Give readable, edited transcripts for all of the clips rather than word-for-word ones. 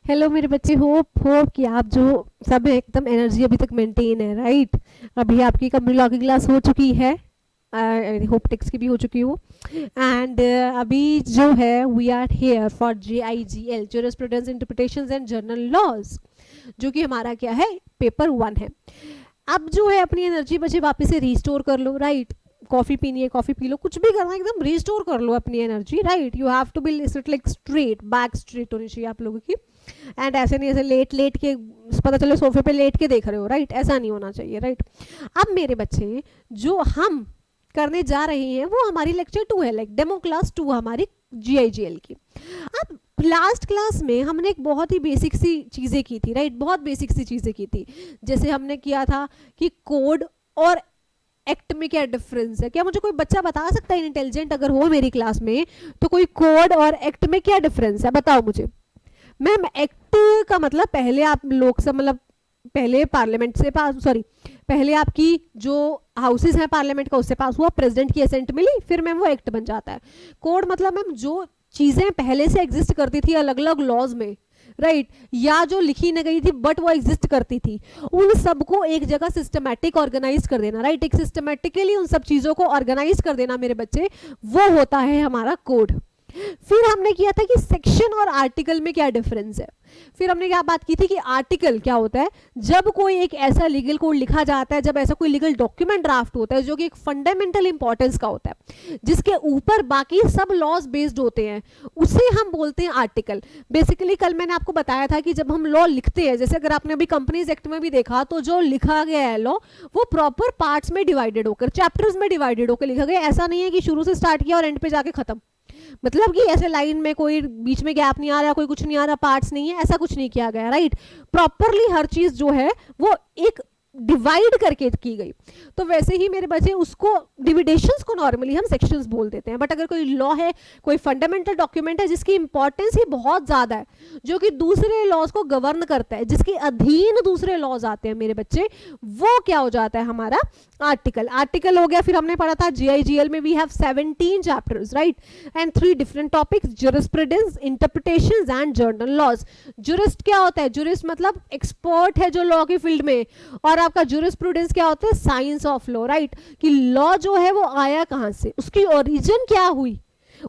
Hello मेरे बच्चे, hope hope कि आप जो सब एकदम एनर्जी अभी तक मेंटेन है, राइट। अभी आपकी कंप्यूटर लॉ की क्लास हो चुकी है, होप टेक्स्ट की भी हो चुकी हो। एंड अभी जो है we are here for JIGL, jurisprudence interpretations and general laws, जो कि हमारा क्या है, पेपर 1 है। अब जो है अपनी एनर्जी बचे वापस से रिस्टोर कर लो, राइट। कॉफी पीनी है कॉफी पी लो, कुछ भी करना है एकदम रिस्टोर कर लो अपनी energy, right. You have to be like straight, back straight होनी चाहिए आप लोगों की। एंड ऐसे नहीं ऐसे लेट लेट के पता चले सोफे पे लेट के देख रहे हो, राइट, ऐसा नहीं होना चाहिए, राइट। अब मेरे बच्चे जो हम करने जा रहे हैं वो हमारी लेक्चर 2 है, लाइक डेमो क्लास 2 हमारी GIGL की। अब लास्ट क्लास में हमने एक बहुत ही बेसिक सी चीज़ें की थी, राइट, बहुत बेसिक सी चीज़ें की थी। जैसे हमने किया था कि कोड और एक्ट में क्या डिफरेंस है। क्या मुझे कोई बच्चा बता सकता है, इंटेलिजेंट अगर हो मेरी क्लास में, तो कोई कोड और एक्ट में क्या डिफरेंस है, बताओ मुझे। मैम एक्ट का मतलब पहले आप लोकसभा, मतलब पहले पार्लियामेंट से पास, सॉरी, पहले आपकी जो हाउसेस हैं पार्लियामेंट का उससे पास हुआ, प्रेसिडेंट की असेंट मिली, फिर मैम वो एक्ट बन जाता है। कोड मतलब मैम जो चीजें पहले से एग्जिस्ट करती थी अलग अलग लॉज में, राइट, या जो लिखी न गई थी बट वो एग्जिस्ट करती थी, उन सबको एक जगह सिस्टमैटिक ऑर्गेनाइज कर देना, राइट। एक सिस्टमैटिकली उन सब चीजों को ऑर्गेनाइज कर देना मेरे बच्चे, वो होता है हमारा कोड। फिर हमने किया था कि सेक्शन और आर्टिकल में क्या डिफरेंस है। फिर हमने क्या बात की थी कि आर्टिकल क्या होता है, जब कोई एक ऐसा लीगल कोड लिखा जाता है, जब ऐसा कोई लीगल डॉक्यूमेंट ड्राफ्ट होता है जो कि एक फंडामेंटल इंपॉर्टेंस का होता है, जिसके ऊपर बाकी सब लॉज बेस्ड होते हैं, उसे हम बोलते हैं आर्टिकल। बेसिकली कल मैंने आपको बताया था कि जब हम लॉ लिखते हैं, जैसे अगर आपने अभी कंपनीज एक्ट में भी देखा, तो जो लिखा गया है लॉ वो प्रॉपर पार्ट्स में डिवाइडेड होकर, चैप्टर्स में डिवाइडेड होकर लिखा गया। ऐसा नहीं है कि शुरू से स्टार्ट किया और एंड पे जाके खत्म, मतलब कि ऐसे लाइन में कोई बीच में गैप नहीं आ रहा, कोई कुछ नहीं आ रहा, पार्ट्स नहीं है, ऐसा कुछ नहीं किया गया, राइट। प्रॉपरली हर चीज जो है वो एक डिवाइड करके की गई। तो वैसे ही मेरे बच्चे उसको डिविडेशंस को नॉर्मली हम सेक्शंस बोल देते हैं, बट अगर कोई लॉ है, कोई फंडामेंटल डॉक्यूमेंट है जिसकी इंपॉर्टेंस ही बहुत ज्यादा है, जो कि दूसरे लॉज को गवर्न करता है, जिसके अधीन दूसरे लॉज आते हैं मेरे बच्चे, वो क्या हो जाता है हमारा आर्टिकल। आर्टिकल हो गया। फिर हमने पढ़ा था GIGL में we have 17 chapters, right, and 3 different topics, jurisprudence, interpretations and general laws. Jurist क्या होता है, ज्यूरिस्ट मतलब एक्सपर्ट है जो लॉ की फील्ड में, और आपका ज्यूरिस्प्रूडेंस क्या होता है, साइंस ऑफ लॉ, राइट, कि लॉ जो है वो आया कहां से, उसकी ओरिजिन क्या हुई,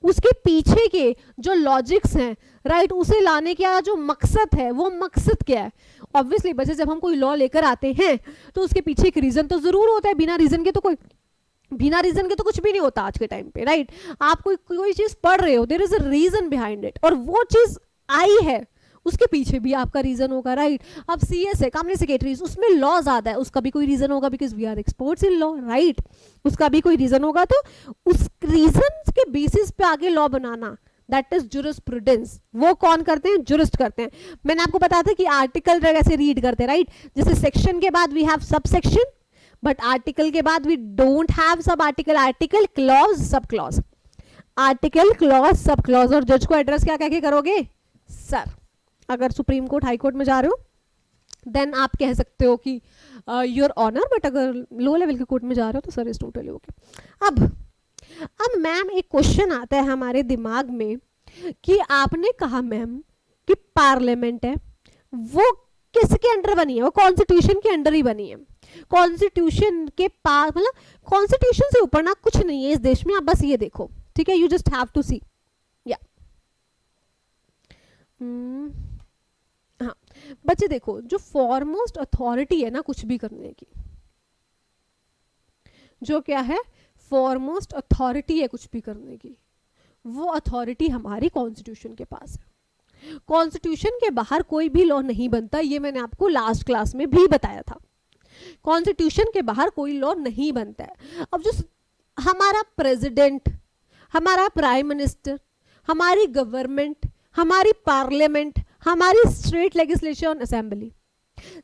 उसके पीछे के जो लॉजिक्स हैं, राइट, उसे लाने का जो मकसद है वो मकसद क्या है। ऑब्वियसली बच्चे जब हम कोई लॉ लेकर आते हैं तो उसके पीछे एक रीजन तो जरूर होता है, बिना रीजन के तो कुछ भी नहीं होता आज के टाइम पे, राइट। आप कोई चीज पढ़ रहे हो, there is a reason behind it, और वो चीज आई है, उसके पीछे भी आपका रीजन होगा, राइट। अब CS है, कंपनी सेक्रेटरीज, उसमें लॉ ज्यादा है, उसका भी कोई रीजन होगा, because we are experts in law, right. उसका भी कोई रीजन होगा, तो उस रीजन के बेसिस पे आगे law banana, that is jurisprudence. वो कौन करते हैं, ज्यूरिस्ट करते हैं। मैंने आपको बताया था कि आर्टिकल कैसे रीड करते हैं, राइट। जैसे सेक्शन के बाद we have sub section, but article के बाद we don't have sub article. Article, clause, sub clause, article, clause, sub clause. और जज को एड्रेस क्या कह के करोगे, सर। अगर सुप्रीम कोर्ट, हाई कोर्ट में जा रहे हो देन आप कह सकते हो कि योर ऑनर, बट अगर लो लेवल के कोर्ट में जा रहे हो तो सर इज टोटली ओके। अब मैम एक क्वेश्चन आता है हमारे दिमाग में कि आपने कहा मैम कि पार्लियामेंट है, वो किसके अंडर बनी है, वो कॉन्स्टिट्यूशन के अंडर ही बनी है। कॉन्स्टिट्यूशन के पास, मतलब कॉन्स्टिट्यूशन से ऊपर ना कुछ नहीं है इस देश में, आप बस ये देखो, ठीक है, यू जस्ट हैव टू सी, या हाँ बच्चे देखो, जो फॉरमोस्ट अथॉरिटी है ना कुछ भी करने की, जो क्या है, फॉरमोस्ट अथॉरिटी है कुछ भी करने की, वो अथॉरिटी हमारी कॉन्स्टिट्यूशन के पास है। कॉन्स्टिट्यूशन के बाहर कोई भी लॉ नहीं बनता, ये मैंने आपको लास्ट क्लास में भी बताया था। कॉन्स्टिट्यूशन के बाहर कोई लॉ नहीं बनता है। अब जो हमारा प्रेसिडेंट, हमारा प्राइम मिनिस्टर, हमारी गवर्नमेंट, हमारी पार्लियामेंट, हमारी स्टेट लेजिस्लेशन असेंबली,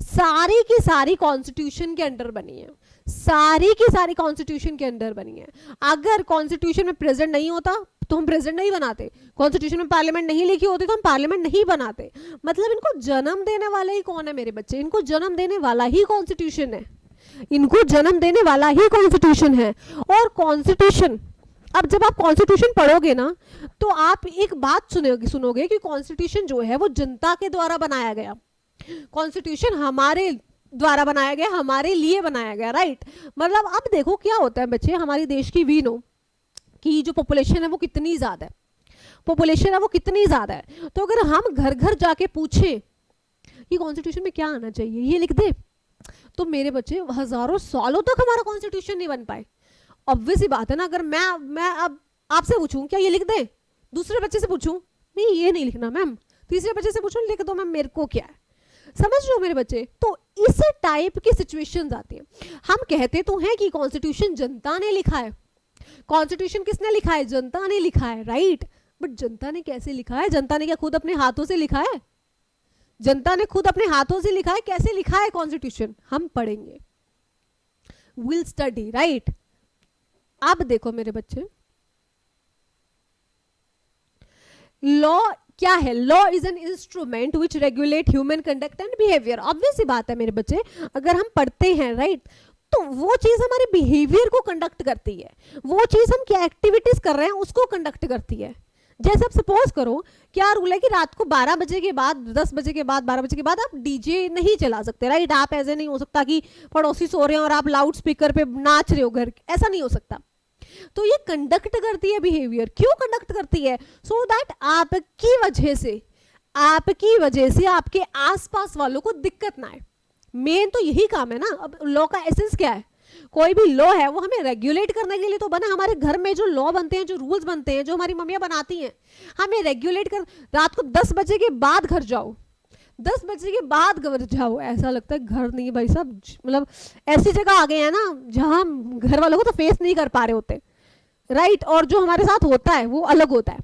सारी की सारी कॉन्स्टिट्यूशन के अंडर बनी है, सारी की सारी कॉन्स्टिट्यूशन के अंडर बनी है। अगर कॉन्स्टिट्यूशन में प्रेसिडेंट नहीं होता तो हम प्रेसिडेंट नहीं बनाते, कॉन्स्टिट्यूशन में पार्लियामेंट नहीं लिखी होती तो हम पार्लियामेंट नहीं बनाते। मतलब इनको जन्म देने वाला ही कौन है मेरे बच्चे, इनको जन्म देने वाला ही कॉन्स्टिट्यूशन है, इनको जन्म देने वाला ही कॉन्स्टिट्यूशन है। और कॉन्स्टिट्यूशन अब जब आप कॉन्स्टिट्यूशन पढ़ोगे ना तो आप एक बात सुनोगे कि कॉन्स्टिट्यूशन जो है वो जनता के द्वारा बनाया गया, कॉन्स्टिट्यूशन हमारे द्वारा बनाया गया, हमारे लिए बनाया गया, राइट। मतलब अब देखो क्या होता है बच्चे, हमारे देश की वी नो कि जो पॉपुलेशन है वो कितनी ज्यादा है, पॉपुलेशन है वो कितनी ज्यादा है। तो अगर हम घर घर जाके पूछें कि कॉन्स्टिट्यूशन में क्या आना चाहिए, ये लिख दे, तो मेरे बच्चे हजारों सालों तक हमारा कॉन्स्टिट्यूशन नहीं बन पाए। ऑब्वियस ही बात है ना, अगर मैं अब आपसे पूछूं क्या ये लिख दे, दूसरे बच्चे से पूछूं नहीं ये नहीं लिखना मैम, तीसरे बच्चे से पूछूं लिख दो मैम, मेरे को क्या है, समझ रहे हो मेरे बच्चे। तो इस टाइप की सिचुएशंस आती है। हम कहते तो हैं कि कॉन्स्टिट्यूशन जनता ने लिखा है, कॉन्स्टिट्यूशन किसने लिखा है, जनता ने लिखा है, राइट। बट जनता ने कैसे लिखा है, जनता ने क्या खुद अपने हाथों से लिखा है, जनता ने खुद अपने हाथों से लिखा है, कैसे लिखा है कॉन्स्टिट्यूशन, हम पढ़ेंगे, विल स्टडी, राइट। अब देखो मेरे बच्चे, लॉ क्या है, law is an instrument which regulate human conduct and behaviour. Obvious सी बात है मेरे बच्चे, अगर हम पढ़ते हैं, राइट, तो वो चीज हमारे बिहेवियर को कंडक्ट करती है, वो चीज हम क्या एक्टिविटीज कर रहे हैं उसको कंडक्ट करती है। जैसे आप सपोज करो, क्या रूल है कि रात को 12 बजे के बाद, 10 बजे के बाद, 12 बजे के बाद आप डीजे नहीं चला सकते, राइट। आप ऐसे नहीं हो सकता कि पड़ोसी सो रहे हैं और आप लाउड स्पीकर पे नाच रहे हो घर, ऐसा नहीं हो सकता। तो ये कंडक्ट करती है बिहेवियर, क्यों कंडक्ट करती है, सो दैट आपकी वजह से आपके आसपास वालों को दिक्कत ना आए। मेन तो यही काम है ना। अब लॉ का एसेंस क्या है, कोई भी लॉ है वो हमें रेगुलेट करने के लिए तो बना। हमारे घर में जो लॉ बनते हैं, जो रूल्स बनते हैं, जो हमारी मम्मियां बनाती हैं, हमें रेगुलेट कर। रात को 10 बजे के बाद घर जाओ, 10 बजे के बाद घर जाओ, ऐसा लगता है घर नहीं भाई साहब, मतलब ऐसी जगह आ गए हैं ना जहां हम घर वालों को तो फेस नहीं कर पा रहे होते, राइट। और जो हमारे साथ होता है वो अलग होता है,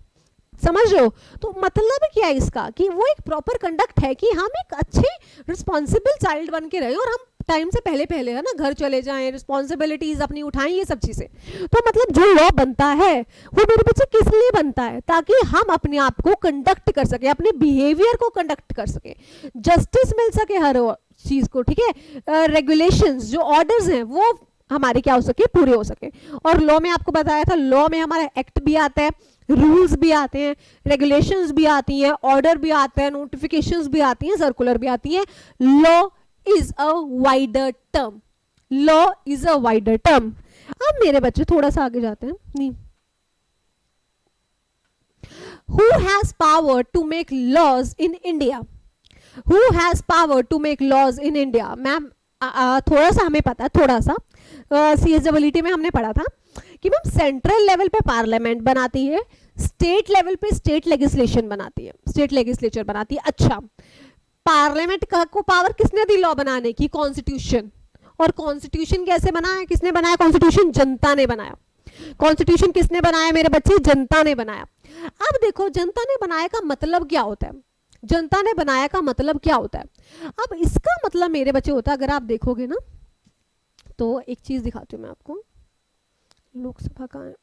समझ रहे हो। तो मतलब क्या है इसका, कि वो एक प्रॉपर कंडक्ट है कि हम एक अच्छे रिस्पॉन्सिबल चाइल्ड बन के रहे और हम टाइम से पहले है ना घर चले जाएं, रिस्पॉन्सिबिलिटीज अपनी उठाएं, ये सब चीजें। तो मतलब जो लॉ बनता है वो मेरे बच्चे किस लिए बनता है, ताकि हम अपने आप को कंडक्ट कर सके, अपने बिहेवियर को कंडक्ट कर सके, जस्टिस मिल सके हर चीज को, ठीक है। रेगुलेशंस जो ऑर्डर्स हैं वो हमारे क्या हो सके, पूरे हो सके। और लॉ में आपको बताया था, लॉ में हमारा एक्ट भी आता है, रूल्स भी आते हैं, रेगुलेशंस भी आती हैं, ऑर्डर भी आता है, नोटिफिकेशंस भी आती हैं, सर्कुलर भी आती है। Law is a wider term, law is a wider term. अब मेरे बच्चे थोड़ा सा आगे जाते हैं, नहीं, who has power to make laws in India, who has power to make laws in India। Ma'am थोड़ा सा हमें पता है, थोड़ा सा CSWT में हमने पढ़ा था कि मैम सेंट्रल लेवल पे पार्लियामेंट बनाती है, स्टेट लेवल पे स्टेट लेजिस्लेशन बनाती है, स्टेट लेजिस्लेचर बनाती है। अच्छा, पार्लियामेंट को पावर किसने दी लॉ बनाने की, कॉन्स्टिट्यूशन। और कॉन्स्टिट्यूशन कैसे बना है, किसने बनाया कॉन्स्टिट्यूशन, जनता ने बनाया। कॉन्स्टिट्यूशन किसने बनाया मेरे बच्चे, जनता ने बनाया। अब देखो जनता ने बनाया का मतलब क्या होता है, जनता ने बनाया का मतलब क्या होता है। अब इसका मतलब मेरे बच्चे होता है, अगर आप देखोगे ना तो एक चीज दिखाती हूँ मैं आपको, लोकसभा का है,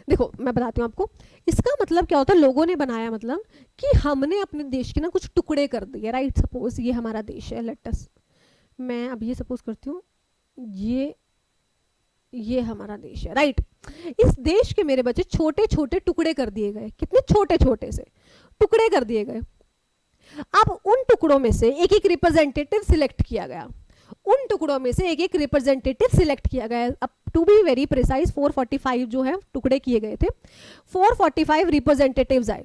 देखो मैं बताती हूँ आपको इसका मतलब क्या होता है। लोगों ने बनाया मतलब कि हमने अपने देश के ना कुछ टुकड़े कर दिए, राइट। सपोज ये हमारा देश है, लेट अस, मैं अब ये सपोज करती हूँ ये हमारा देश है, राइट। इस देश के मेरे बच्चे छोटे छोटे टुकड़े कर दिए गए, कितने छोटे छोटे से टुकड़े कर दिए गए। अब उन टुकड़ों में से एक एक रिप्रेजेंटेटिव सिलेक्ट किया गया, उन टुकड़ों में से एक एक रिप्रेजेंटेटिव सिलेक्ट किया गया। अब टू बी वेरी प्रिसाइज 445 जो है टुकड़े किए गए थे, 445 रिप्रेजेंटेटिव्स आए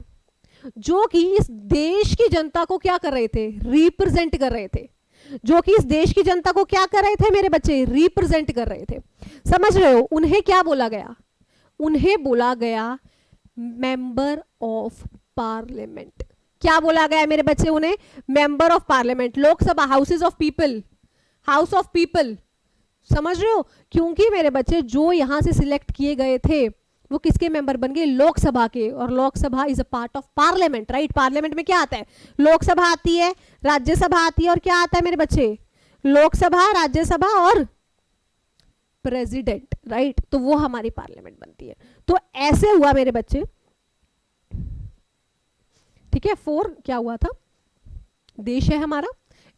जो कि इस देश की जनता को क्या कर रहे थे, रिप्रेजेंट कर रहे थे, जो कि इस देश की जनता को क्या कर रहे थे मेरे बच्चे, रिप्रेजेंट कर रहे थे। समझ रहे हो, उन्हें क्या बोला गया, उन्हें बोला गया मेंबर ऑफ पार्लियामेंट। क्या बोला गया मेरे बच्चे, उन्हें member of parliament. Lok Sabha houses of people, house of people, समझ रहे हो। क्योंकि मेरे बच्चे जो यहां से सिलेक्ट किए गए थे वो किसके मेंबर बन गए, लोकसभा के। और Lok Sabha is a part of parliament, right. Parliament में क्या आता है, लोकसभा आती है, राज्यसभा आती है, और क्या आता है मेरे बच्चे, लोकसभा, राज्यसभा और प्रेसिडेंट, राइट। तो वो हमारी पार्लियामेंट बनती है। तो ऐसे हुआ मेरे बच्चे, ठीक है। 4 क्या हुआ था, देश है हमारा,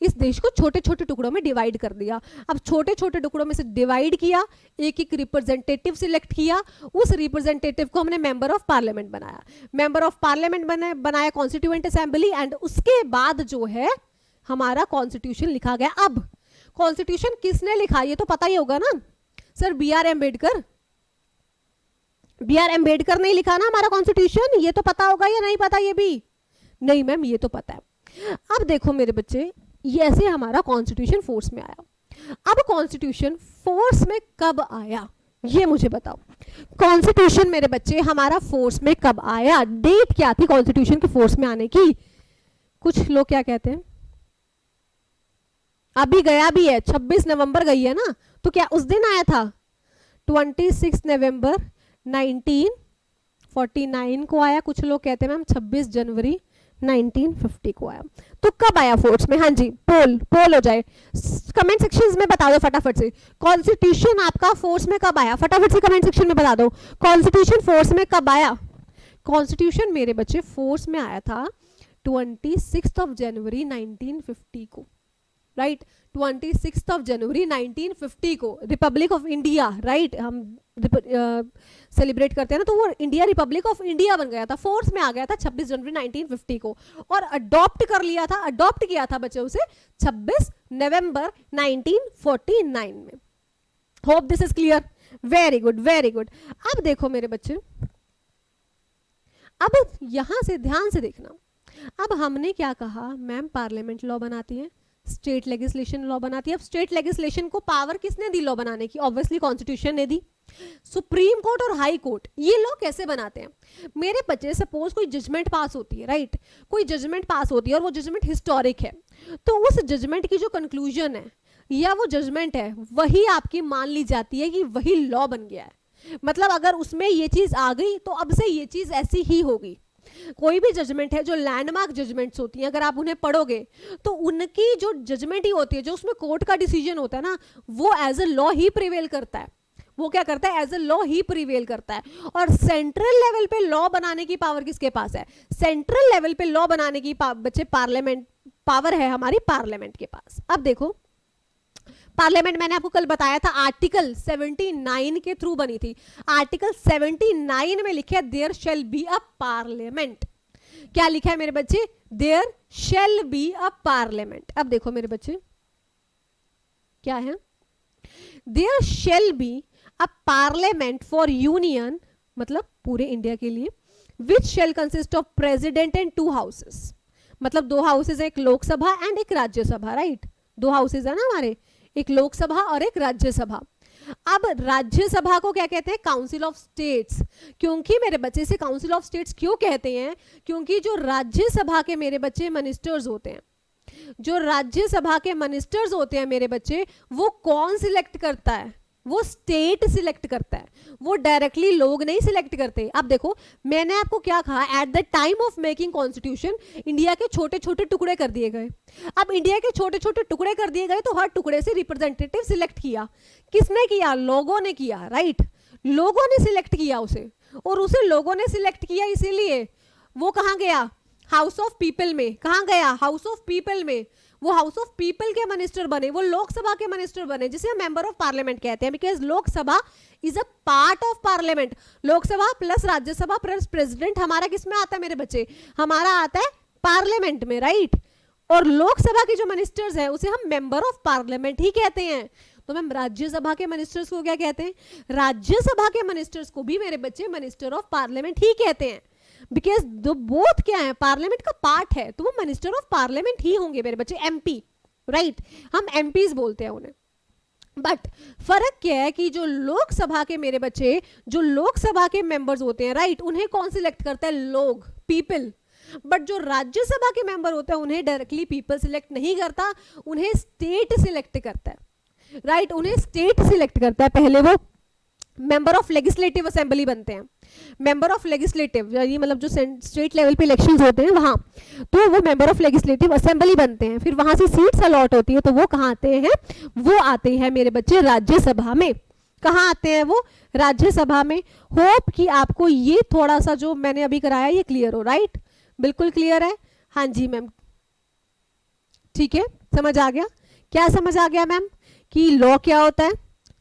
इस देश को छोटे छोटे टुकड़ों में डिवाइड कर दिया। अब छोटे छोटे टुकड़ों में से डिवाइड किया, एक एक रिप्रेजेंटेटिव सिलेक्ट किया, उस रिप्रेजेंटेटिव को हमने मेंबर ऑफ पार्लियामेंट बनाया, मेंबर ऑफ पार्लियामेंट बनाया कॉन्स्टिट्यूएंट असेंबली, एंड उसके बाद जो है हमारा कॉन्स्टिट्यूशन लिखा गया। अब कॉन्स्टिट्यूशन किसने लिखा ये तो पता ही होगा ना sir, B R Ambedkar. B R Ambedkar ने लिखा ना हमारा कॉन्स्टिट्यूशन, ये तो पता होगा या नहीं पता? ये भी नहीं मैम, ये तो पता है। अब देखो मेरे बच्चे, ये ऐसे हमारा कॉन्स्टिट्यूशन फोर्स में आया। अब कॉन्स्टिट्यूशन फोर्स में कब आया ये मुझे बताओ। कॉन्स्टिट्यूशन मेरे बच्चे हमारा फोर्स में कब आया, डेट क्या थी कॉन्स्टिट्यूशन के फोर्स में आने की? कुछ लोग क्या कहते हैं, अभी गया भी है, 26 नवंबर गई है ना, तो क्या उस दिन आया था? 26 नवंबर 1949 को आया। कुछ लोग कहते हैं मैम 26 जनवरी 1950 को आया। तो कब आया फोर्स में? हाँ जी, पोल हो जाए, कमेंट सेक्शंस में बता दो फटाफट से, कॉन्स्टिट्यूशन आपका फोर्स में कब आया? फटाफट से कमेंट सेक्शन में बता दो, कॉन्स्टिट्यूशन फोर्स में कब आया? कॉन्स्टिट्यूशन मेरे बच्चे फोर्स में आया था 26 जनवरी 1950 को, राइट 26 जनवरी 1950 को, रिपब्लिक ऑफ इंडिया, राइट हम सेलिब्रेट करते हैं ना, तो वो इंडिया रिपब्लिक ऑफ इंडिया बन गया था, फोर्स में आ गया था 26 जनवरी 1950 को, और अडॉप्ट कर लिया था, अडॉप्ट किया था बच्चे उसे 26 नवंबर 1949 में। Hope this is clear, very good very good. अब देखो मेरे बच्चे, अब यहां से ध्यान से देखना, अब हमने क्या कहा, मैम पार्लियामेंट लॉ बनाती है, स्टेट लेजिस्लेशन लॉ बनाती है। अब स्टेट लेजिस्लेशन को पावर किसने दी लॉ बनाने की? ऑब्वियसली कॉन्स्टिट्यूशन ने दी। सुप्रीम कोर्ट और हाई कोर्ट ये लॉ कैसे बनाते हैं मेरे बच्चे? सपोज कोई जजमेंट पास होती है, राइट, कोई जजमेंट पास होती है और वो जजमेंट हिस्टोरिक है, तो उस जजमेंट की जो कंक्लूजन है या वो जजमेंट है वही आपकी मान ली जाती है कि वही लॉ बन गया है। मतलब अगर उसमें ये चीज आ गई तो अब से ये चीज ऐसी ही होगी। कोई भी जजमेंट है, जो लैंडमार्क जजमेंट्स होती हैं, अगर आप उन्हें पढ़ोगे तो उनकी जो जजमेंट ही होती है, जो उसमें कोर्ट का डिसीजन होता है ना, वो एज अ लॉ ही प्रिवेल करता है। वो क्या करता है? एज अ लॉ ही प्रिवेल करता है। और सेंट्रल लेवल पे लॉ बनाने की पावर किसके पास है? सेंट्रल लेवल पे लॉ बनाने की बच्चे पार्लियामेंट पावर है हमारी पार्लियामेंट के पास। अब देखो पार्लियामेंट मैंने आपको कल बताया था आर्टिकल 79 के थ्रू बनी थी। आर्टिकल 79 में लिखा है there shall be a parliament. क्या लिखा है मेरे बच्चे? There shall be a parliament. अब देखो मेरे बच्चे क्या है, there shall be a parliament for union, मतलब पूरे इंडिया के लिए, which shall consist of president and 2 houses. मतलब 2 हाउसेस, एक लोकसभा एंड एक राज्यसभा, राइट 2 हाउसेस है ना हमारे, एक लोकसभा और एक राज्यसभा। अब राज्यसभा को क्या कहते हैं? Council of states. क्योंकि मेरे बच्चे से काउंसिल ऑफ स्टेट्स क्यों कहते हैं? क्योंकि जो राज्यसभा के मेरे बच्चे मिनिस्टर्स होते हैं, जो राज्यसभा के मिनिस्टर्स होते हैं मेरे बच्चे, वो कौन सिलेक्ट करता है? वो स्टेट सिलेक्ट करता है, वो डायरेक्टली लोग नहीं सिलेक्ट करते। अब देखो मैंने आपको क्या कहा, at the time of making constitution India के छोटे छोटे टुकड़े कर दिए गए। अब इंडिया के छोटे छोटे टुकड़े कर दिए गए तो हर टुकड़े से रिप्रेजेंटेटिव सिलेक्ट किया। किसने किया? लोगों ने किया, राइट लोगों ने सिलेक्ट किया उसे, और उसे लोगों ने सिलेक्ट किया इसीलिए वो कहाँ गया? हाउस ऑफ पीपल में। कहाँ गया? हाउस ऑफ पीपल में। वो हाउस ऑफ पीपल के मिनिस्टर बने, वो लोकसभा के मिनिस्टर बने, जिसे हम मेंबर ऑफ पार्लियामेंट कहते हैं, because Lok Sabha is a part of parliament. Lok Sabha plus Rajya Sabha plus president हमारा किसमें आता है मेरे बच्चे? हमारा आता है पार्लियामेंट में, राइट। और लोकसभा के जो मिनिस्टर्स हैं उसे हम मेंबर ऑफ पार्लियामेंट ही कहते हैं। तो मैम राज्यसभा के मिनिस्टर्स को क्या कहते हैं? राज्यसभा के मिनिस्टर्स को भी मेरे बच्चे मिनिस्टर ऑफ पार्लियामेंट ही कहते हैं, बिकॉज दो बोथ क्या है? पार्लियामेंट का पार्ट है, तो वो मिनिस्टर ऑफ पार्लियामेंट ही होंगे मेरे बच्चे, एमपी, राइट हम एमपीज बोलते हैं उन्हें। बट फर्क क्या है कि जो लोकसभा के मेरे बच्चे, जो लोकसभा के मेंबर्स होते हैं, राइट उन्हें कौन सिलेक्ट करता है? लोग, पीपल। बट जो राज्यसभा के मेंबर होते हैं उन्हें डायरेक्टली पीपल सिलेक्ट नहीं करता, उन्हें स्टेट सिलेक्ट करता है, राइट उन्हें स्टेट सिलेक्ट करता है। पहले वो मेंबर ऑफ लेजिस्लेटिव असेंबली बनते हैं, मेंबर ऑफ लेजिस्लेटिव यानी मतलब जो स्टेट लेवल पे इलेक्शंस होते हैं वहां, तो वो मेंबर ऑफ लेजिस्लेटिव असेंबली बनते हैं। फिर वहां से सीट्स अलॉट होती है, तो वो कहाँ आते हैं? वो आते हैं मेरे बच्चे राज्यसभा में। कहाँ आते हैं वो? राज्यसभा में। होप कि आपको ये थोड़ा सा जो मैंने अभी कराया ये क्लियर हो, राइट बिल्कुल क्लियर है? हाँ जी मैम, ठीक है। समझ आ गया? क्या समझ आ गया मैम कि लॉ क्या होता है?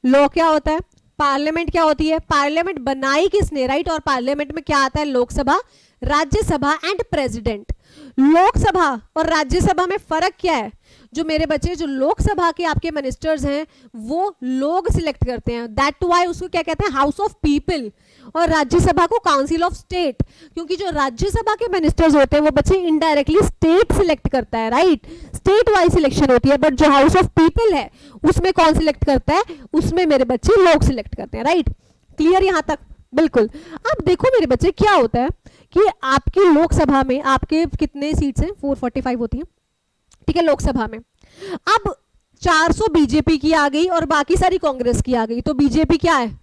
लॉ क्या होता है? पार्लियामेंट क्या होती है? पार्लियामेंट बनाई किसने, राइट? और पार्लियामेंट में क्या आता है? Lok Sabha, Rajya Sabha and president. लोकसभा और राज्यसभा में फर्क क्या है? जो मेरे बच्चे, जो लोकसभा के आपके मिनिस्टर्स हैं वो लोग सिलेक्ट करते हैं, दैट वाई उसको क्या कहते हैं? House of people. और राज्यसभा को काउंसिल ऑफ स्टेट, क्योंकि जो राज्यसभा के मिनिस्टर्स होते हैं वो बच्चे इनडायरेक्टली स्टेट सिलेक्ट करता है, राइट? स्टेट वाइज सिलेक्शन होती है, बट जो हाउस ऑफ पीपल है उसमें कौन सिलेक्ट करता है? उसमें मेरे बच्चे लोग सिलेक्ट करते हैं, राइट? क्लियर यहां तक? बिल्कुल। अब देखो मेरे बच्चे, क्या होता है कि आपकी लोकसभा में आपके कितने सीट्स हैं? 445 होती है, ठीक है, लोकसभा में। अब 400 बीजेपी की आ गई और बाकी सारी कांग्रेस की आ गई, तो बीजेपी क्या है?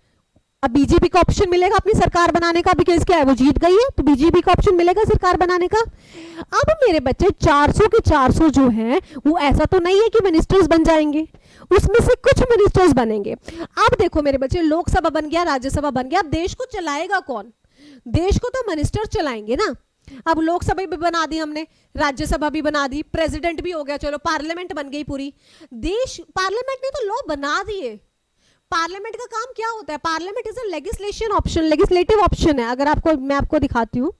अब बीजेपी का ऑप्शन मिलेगा अपनी सरकार बनाने का, बिकॉज क्या है, वो जीत गई है, तो बीजेपी का ऑप्शन मिलेगा सरकार बनाने का। अब मेरे बच्चे 400 के 400 जो है वो ऐसा तो नहीं है कि मिनिस्टर्स बन जाएंगे, उसमें से कुछ मिनिस्टर्स बनेंगे। अब देखो मेरे बच्चे, लोकसभा बन गया, राज्यसभा बन गया, अब देश को चलाएगा कौन? देश को तो मिनिस्टर चलाएंगे ना। अब लोकसभा भी बना दी हमने, राज्यसभा भी बना दी, प्रेसिडेंट भी हो गया, चलो पार्लियामेंट बन गई पूरी। देश, पार्लियामेंट ने तो लॉ बना दिए। पार्लियामेंट का काम क्या होता है? Parliament is a legislation option, legislative option है। अगर आपको, मैं आपको दिखाती हूँ,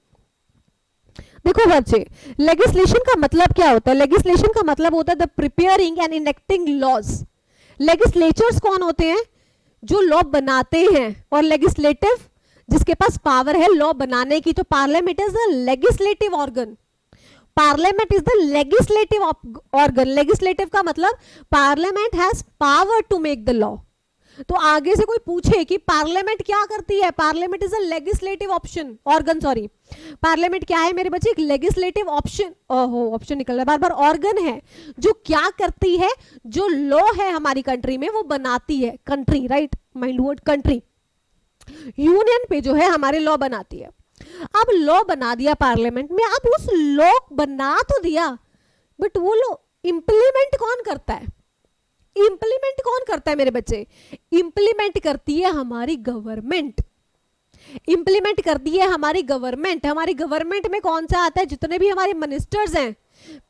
देखो बच्चे, लेजिस्लेशन का मतलब क्या होता है? लेजिस्लेशन का मतलब होता है the preparing and enacting laws. Legislatures कौन होते हैं? जो लॉ बनाते हैं, और लेजिस्लेटिव जिसके पास पावर है लॉ बनाने की। तो parliament is the legislative organ, parliament is the legislative organ. Legislative का मतलब parliament has power to make the law. तो आगे से कोई पूछे कि पार्लियामेंट क्या करती है, parliament is a legislative option organ, sorry, parliament क्या है मेरे बच्चे? एक लेजिस्लेटिव ऑप्शन, ओहो ऑप्शन निकल रहा है बार बार, ऑर्गन है जो क्या करती है, जो लॉ है हमारी कंट्री में वो बनाती है। Country, right, mind word country, union पे जो है हमारे लॉ बनाती है। अब लॉ बना दिया पार्लियामेंट में, अब उस लॉ बना तो दिया, बट वो लॉ इंप्लीमेंट कौन करता है? इंप्लीमेंट कौन करता है मेरे बच्चे? इंप्लीमेंट करती है हमारी गवर्नमेंट, इंप्लीमेंट करती है हमारी गवर्नमेंट। हमारी गवर्नमेंट में कौन सा आता है? जितने भी हमारे मिनिस्टर्स हैं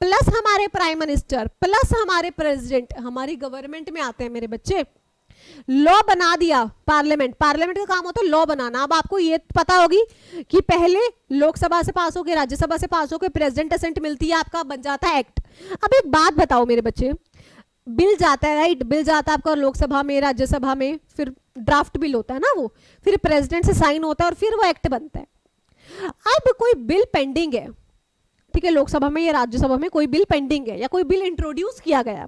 प्लस हमारे प्राइम मिनिस्टर प्लस हमारे प्रेसिडेंट हमारी गवर्नमेंट में आते हैं मेरे बच्चे। लॉ बना दिया पार्लियामेंट, पार्लियामेंट का काम होता है लॉ बनाना। अब आपको ये पता होगी कि पहले लोकसभा से पास होकर, राज्यसभा से पास होकर प्रेसिडेंट असेंट मिलती है, आपका बन जाता है एक्ट। अब एक बात बताओ मेरे बच्चे, बिल जाता है, राइट, बिल जाता है आपका लोकसभा में, राज्यसभा में, फिर ड्राफ्ट बिल होता है ना वो, फिर प्रेसिडेंट से साइन होता है और फिर वो एक्ट बनता है। अब कोई बिल पेंडिंग है, ठीक है, लोकसभा में या राज्यसभा में कोई बिल पेंडिंग है या कोई बिल इंट्रोड्यूस किया गया,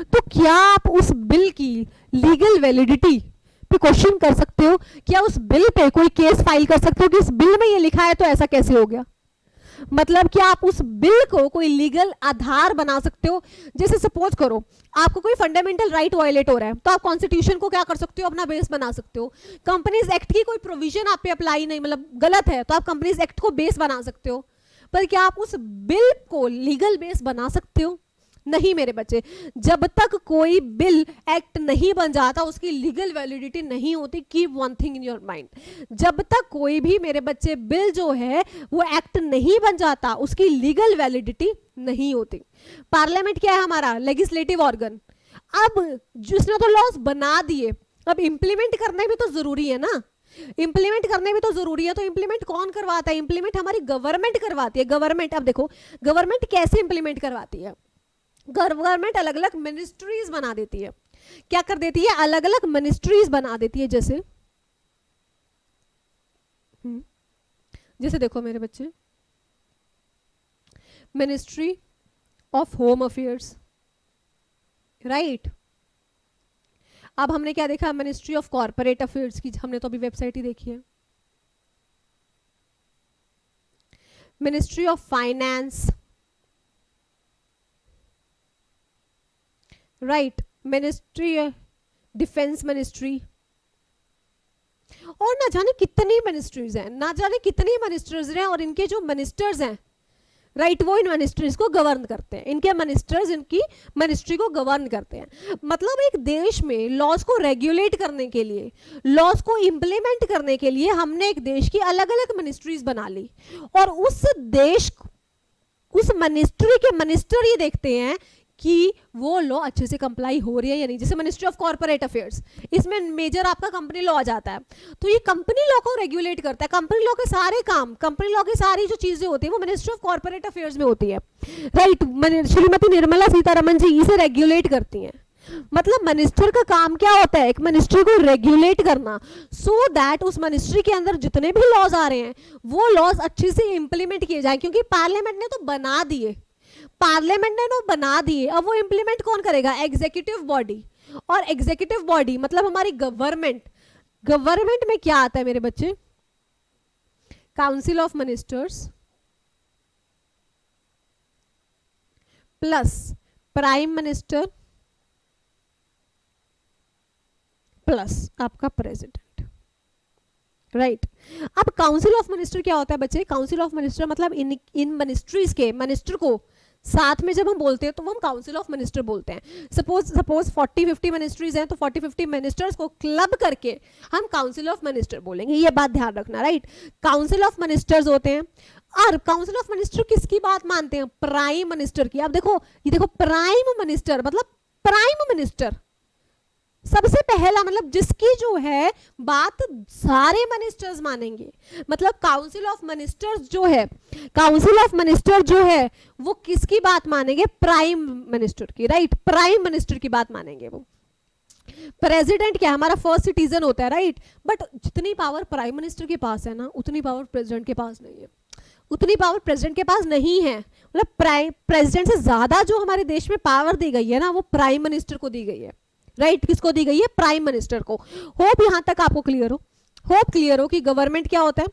तो क्या आप उस बिल की लीगल वैलिडिटी पे क्वेश्चन कर सकते हो? क्या उस बिल पे कोई केस फाइल कर सकते हो कि इस बिल में ये लिखा है तो ऐसा कैसे हो गया? मतलब क्या आप उस बिल को कोई लीगल आधार बना सकते हो? जैसे सपोज करो आपको कोई फंडामेंटल राइट वायलेट हो रहा है, तो आप कॉन्स्टिट्यूशन को क्या कर सकते हो? अपना बेस बना सकते हो। कंपनीज एक्ट की कोई प्रोविजन आप पे अप्लाई नहीं, मतलब गलत है, तो आप कंपनीज एक्ट को बेस बना सकते हो। पर क्या आप उस बिल को लीगल बेस बना सकते हो? नहीं मेरे बच्चे, जब तक कोई बिल एक्ट नहीं बन जाता उसकी लीगल वैलिडिटी नहीं होती। Keep one thing in your mind, जब तक कोई भी मेरे बच्चे बिल जो है वो एक्ट नहीं बन जाता उसकी लीगल वैलिडिटी नहीं होती। पार्लियामेंट क्या है हमारा? Legislative organ. अब जिसने तो लॉज बना दिए, अब इंप्लीमेंट करने भी तो जरूरी है ना, इंप्लीमेंट करने भी तो जरूरी है। तो इंप्लीमेंट कौन करवाता है? इंप्लीमेंट हमारी गवर्नमेंट करवाती है। गवर्नमेंट, अब देखो गवर्नमेंट कैसे इंप्लीमेंट करवाती है? गवर्नमेंट अलग अलग मिनिस्ट्रीज बना देती है। क्या कर देती है? अलग अलग मिनिस्ट्रीज बना देती है। जैसे जैसे देखो मेरे बच्चे, ministry of home affairs, right. अब हमने क्या देखा? मिनिस्ट्री ऑफ कॉर्पोरेट अफेयर्स की हमने तो अभी वेबसाइट ही देखी है। Ministry of finance, right, ministry, defence ministry, और ना जाने कितनी मिनिस्ट्रीज हैं, ना जाने कितनी मिनिस्टर्स हैं, और इनके जो मिनिस्टर्स हैं, राइट, वो इन मिनिस्ट्रीज को गवर्न करते हैं। इनके मिनिस्टर्स इनकी मिनिस्ट्री को गवर्न करते हैं। मतलब एक देश में लॉज को रेगुलेट करने के लिए, लॉज को इंप्लीमेंट करने के लिए हमने एक देश की अलग अलग मिनिस्ट्रीज बना ली, और उस देश, उस मिनिस्ट्री के मिनिस्टर ये देखते हैं कि वो लॉ अच्छे से कंप्लाई हो रही है या नहीं। जैसे मिनिस्ट्री ऑफ कॉर्पोरेट अफेयर्स, इसमें मेजर आपका कंपनी लॉ आ जाता है, तो ये कंपनी लॉ को रेगुलेट करता है। कंपनी लॉ के सारे काम, कंपनी लॉ की सारी जो चीजें होती है वो मिनिस्ट्री ऑफ कॉर्पोरेट अफेयर्स में होती है, राइट। श्रीमती निर्मला सीतारमण जी इसे रेगुलेट करती हैं। मतलब मिनिस्टर का काम क्या होता है, एक मिनिस्ट्री को रेगुलेट करना, सो दैट उस मिनिस्ट्री के अंदर जितने भी लॉज आ रहे हैं वो लॉज अच्छे से इंप्लीमेंट किए जाए, क्योंकि पार्लियामेंट ने तो बना दिए, पार्लियामेंट ने तो बना दिए, अब वो इंप्लीमेंट कौन करेगा, एग्जीक्यूटिव बॉडी। और एग्जीक्यूटिव बॉडी मतलब हमारी गवर्नमेंट। गवर्नमेंट में क्या आता है मेरे बच्चे, council of ministers plus prime minister plus आपका प्रेसिडेंट, राइट। अब काउंसिल ऑफ मिनिस्टर क्या होता है बच्चे, काउंसिल ऑफ मिनिस्टर मतलब इन मिनिस्ट्रीज के मिनिस्टर को साथ में जब हम बोलते हैं तो वो हम काउंसिल ऑफ मिनिस्टर बोलते हैं। सपोज 40-50 मिनिस्ट्रीज हैं तो 40-50 मिनिस्टर्स को क्लब करके हम काउंसिल ऑफ मिनिस्टर बोलेंगे, ये बात ध्यान रखना, राइट। काउंसिल ऑफ मिनिस्टर्स होते हैं, और काउंसिल ऑफ मिनिस्टर किसकी बात मानते हैं, प्राइम मिनिस्टर की। अब देखो ये देखो, प्राइम मिनिस्टर मतलब प्राइम मिनिस्टर सबसे पहला, मतलब जिसकी जो है बात सारे मिनिस्टर्स मानेंगे। मतलब काउंसिल ऑफ मिनिस्टर्स जो है, काउंसिल ऑफ मिनिस्टर जो है वो किसकी बात मानेंगे, प्राइम मिनिस्टर की, राइट। प्राइम मिनिस्टर की बात मानेंगे वो। प्रेसिडेंट क्या है, हमारा फर्स्ट सिटीजन होता है, राइट। बट जितनी पावर प्राइम मिनिस्टर के पास है ना, उतनी पावर प्रेसिडेंट के पास नहीं है, उतनी पावर प्रेसिडेंट के पास नहीं है। मतलब प्रेसिडेंट से ज्यादा जो हमारे देश में पावर दी गई है ना, वो प्राइम मिनिस्टर को दी गई है, राइट। किसको दी गई है, प्राइम मिनिस्टर को। होप यहां तक आपको क्लियर हो, होप क्लियर हो कि गवर्नमेंट क्या होता है,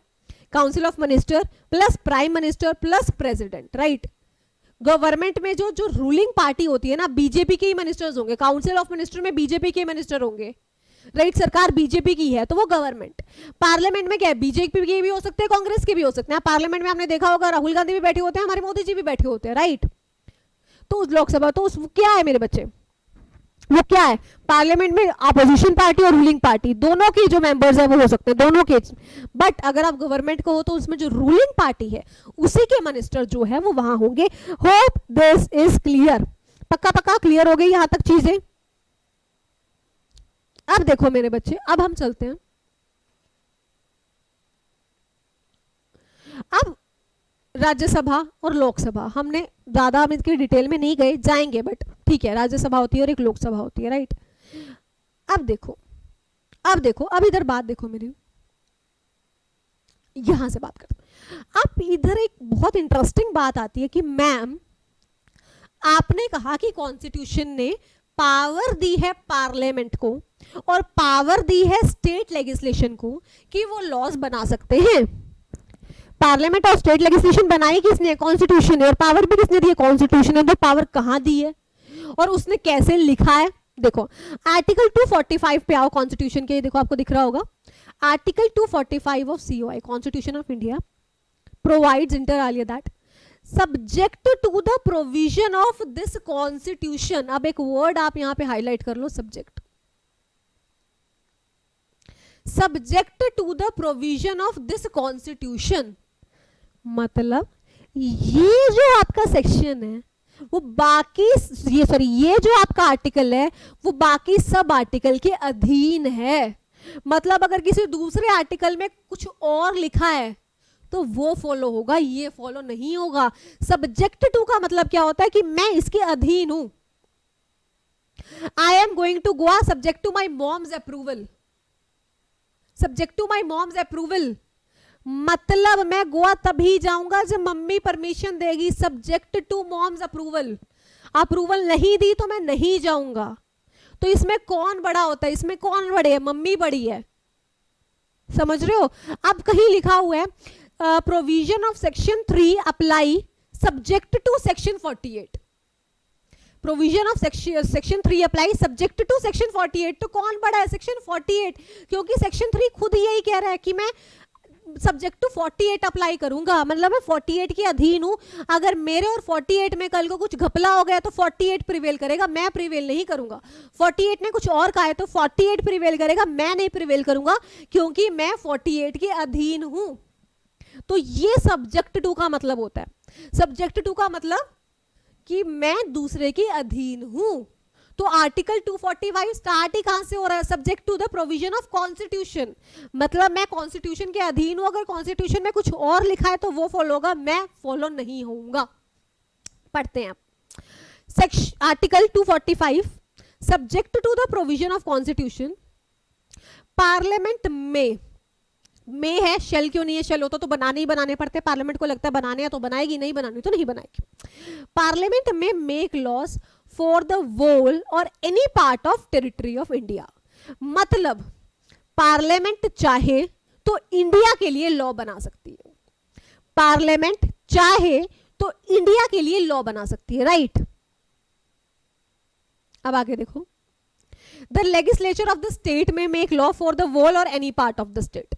council of minister plus prime minister plus president, right. Government में जो जो रूलिंग पार्टी होती है ना, बीजेपी के ही मिनिस्टर्स होंगे, काउंसिल ऑफ मिनिस्टर में बीजेपी के मिनिस्टर होंगे, राइट। सरकार बीजेपी की है तो वो गवर्नमेंट। पार्लियामेंट में क्या है, बीजेपी के भी हो सकते हैं, कांग्रेस के भी हो सकते हैं। पार्लियामेंट में आपने देखा होगा राहुल गांधी भी बैठे होते हैं, हमारे मोदी जी भी बैठे होते हैं, राइट। तो उस लोकसभा तो उस क्या है मेरे बच्चे, वो क्या है, पार्लियामेंट में अपोजिशन पार्टी और रूलिंग पार्टी दोनों की जो मेंबर्स है वो हो सकते हैं, दोनों के। बट अगर आप गवर्नमेंट को हो तो उसमें जो रूलिंग पार्टी है उसी के मिनिस्टर जो है वो वहां होंगे। होप दिस इज क्लियर, पक्का पक्का क्लियर हो गई यहां तक चीजें। अब देखो मेरे बच्चे, अब हम चलते हैं, अब राज्यसभा और लोकसभा, हमने ज्यादा हम इसके डिटेल में नहीं गए, जाएंगे, बट ठीक है, राज्यसभा होती है और एक लोकसभा होती है, राइट। अब देखो, अब इधर बात देखो मेरी, यहां से बात करते हैं। अब इधर एक बहुत इंटरेस्टिंग बात आती है कि मैम आपने कहा कि कॉन्स्टिट्यूशन ने पावर दी है पार्लियामेंट को और पावर दी है स्टेट लेजिस्लेशन को कि वो लॉज बना सकते हैं। पार्लियामेंट और स्टेट लेजिस्लेशन बनाई किसने, कॉन्स्टिट्यूशन ने, और पावर भी किसने दी है, कॉन्स्टिट्यूशन ने। तो पावर कहां दी है और उसने कैसे लिखा है, देखो आर्टिकल 245 पे आओ कॉन्स्टिट्यूशन के, देखो आपको दिख रहा होगा, article 245 of COI, constitution of India provides inter alia that subject to the provision of this constitution. अब एक वर्ड आप यहां पे हाईलाइट कर लो, subject, subject to the provision of this constitution. मतलब ये जो आपका सेक्शन है वो बाकी ये जो आपका आर्टिकल है वो बाकी सब आर्टिकल के अधीन है। मतलब अगर किसी दूसरे आर्टिकल में कुछ और लिखा है तो वो फॉलो होगा, ये फॉलो नहीं होगा। सब्जेक्ट टू का मतलब क्या होता है कि मैं इसके अधीन हूं। I am going to Goa subject to my mom's approval, subject to my mom's approval मतलब मैं गोवा तभी जाऊंगा जब मम्मी परमिशन देगी, subject to mom's approval. Approval नहीं दी तो मैं नहीं जाऊंगा। तो इसमें कौन बड़ा होता है, इसमें कौन बड़े है, मम्मी बड़ी है, समझ रहे हो। अब कहीं लिखा हुआ है provision of section 3 apply subject to section 48, provision of section 3 apply subject to section 48। तो कौन बड़ा है, सेक्शन 48, क्योंकि सेक्शन 3 खुद यही कह रहा है कि मैं सब्जेक्ट टू 48 अप्लाई करूंगा, मतलब मैं 48 के अधीन हूं। अगर मेरे और 48 में कल को कुछ घपला हो गया तो 48 प्रिवेल करेगा, मैं प्रिवेल नहीं करूंगा। 48 ने कुछ और कहा है तो 48 प्रिवेल करेगा, मैं नहीं प्रिवेल करूंगा, क्योंकि मैं 48 के अधीन हूं। तो ये सब्जेक्ट टू का मतलब होता है। सब्जेक्ट टू का मतलब कि मैं दूसरे के अधीन हूं। तो आर्टिकल 245 स्टार्ट ही कहां से हो रहा है? Subject to the provision of constitution, मतलब मैं कॉन्स्टिट्यूशन के अधीन हूं। अगर कॉन्स्टिट्यूशन में कुछ और लिखा है तो वो फॉलो होगा, मैं फॉलो नहीं होऊंगा। पढ़ते हैं आप section article 245, subject to the provision of constitution, parliament में है, शेल क्यों नहीं है? शेल होता तो बनाने ही बनाने पड़ते, पार्लियामेंट को लगता है बनाने हैं तो बनाएगी, नहीं बनानी तो नहीं बनाएगी। पार्लियामेंट में मेक लॉज फॉर द वोल और any part of territory of India, मतलब पार्लियामेंट चाहे तो इंडिया के लिए लॉ बना सकती है, पार्लियामेंट चाहे तो इंडिया के लिए लॉ बना सकती है, राइट। अब आगे देखो, the legislature of the state में मेक लॉ फॉर द वोल और any part of the state.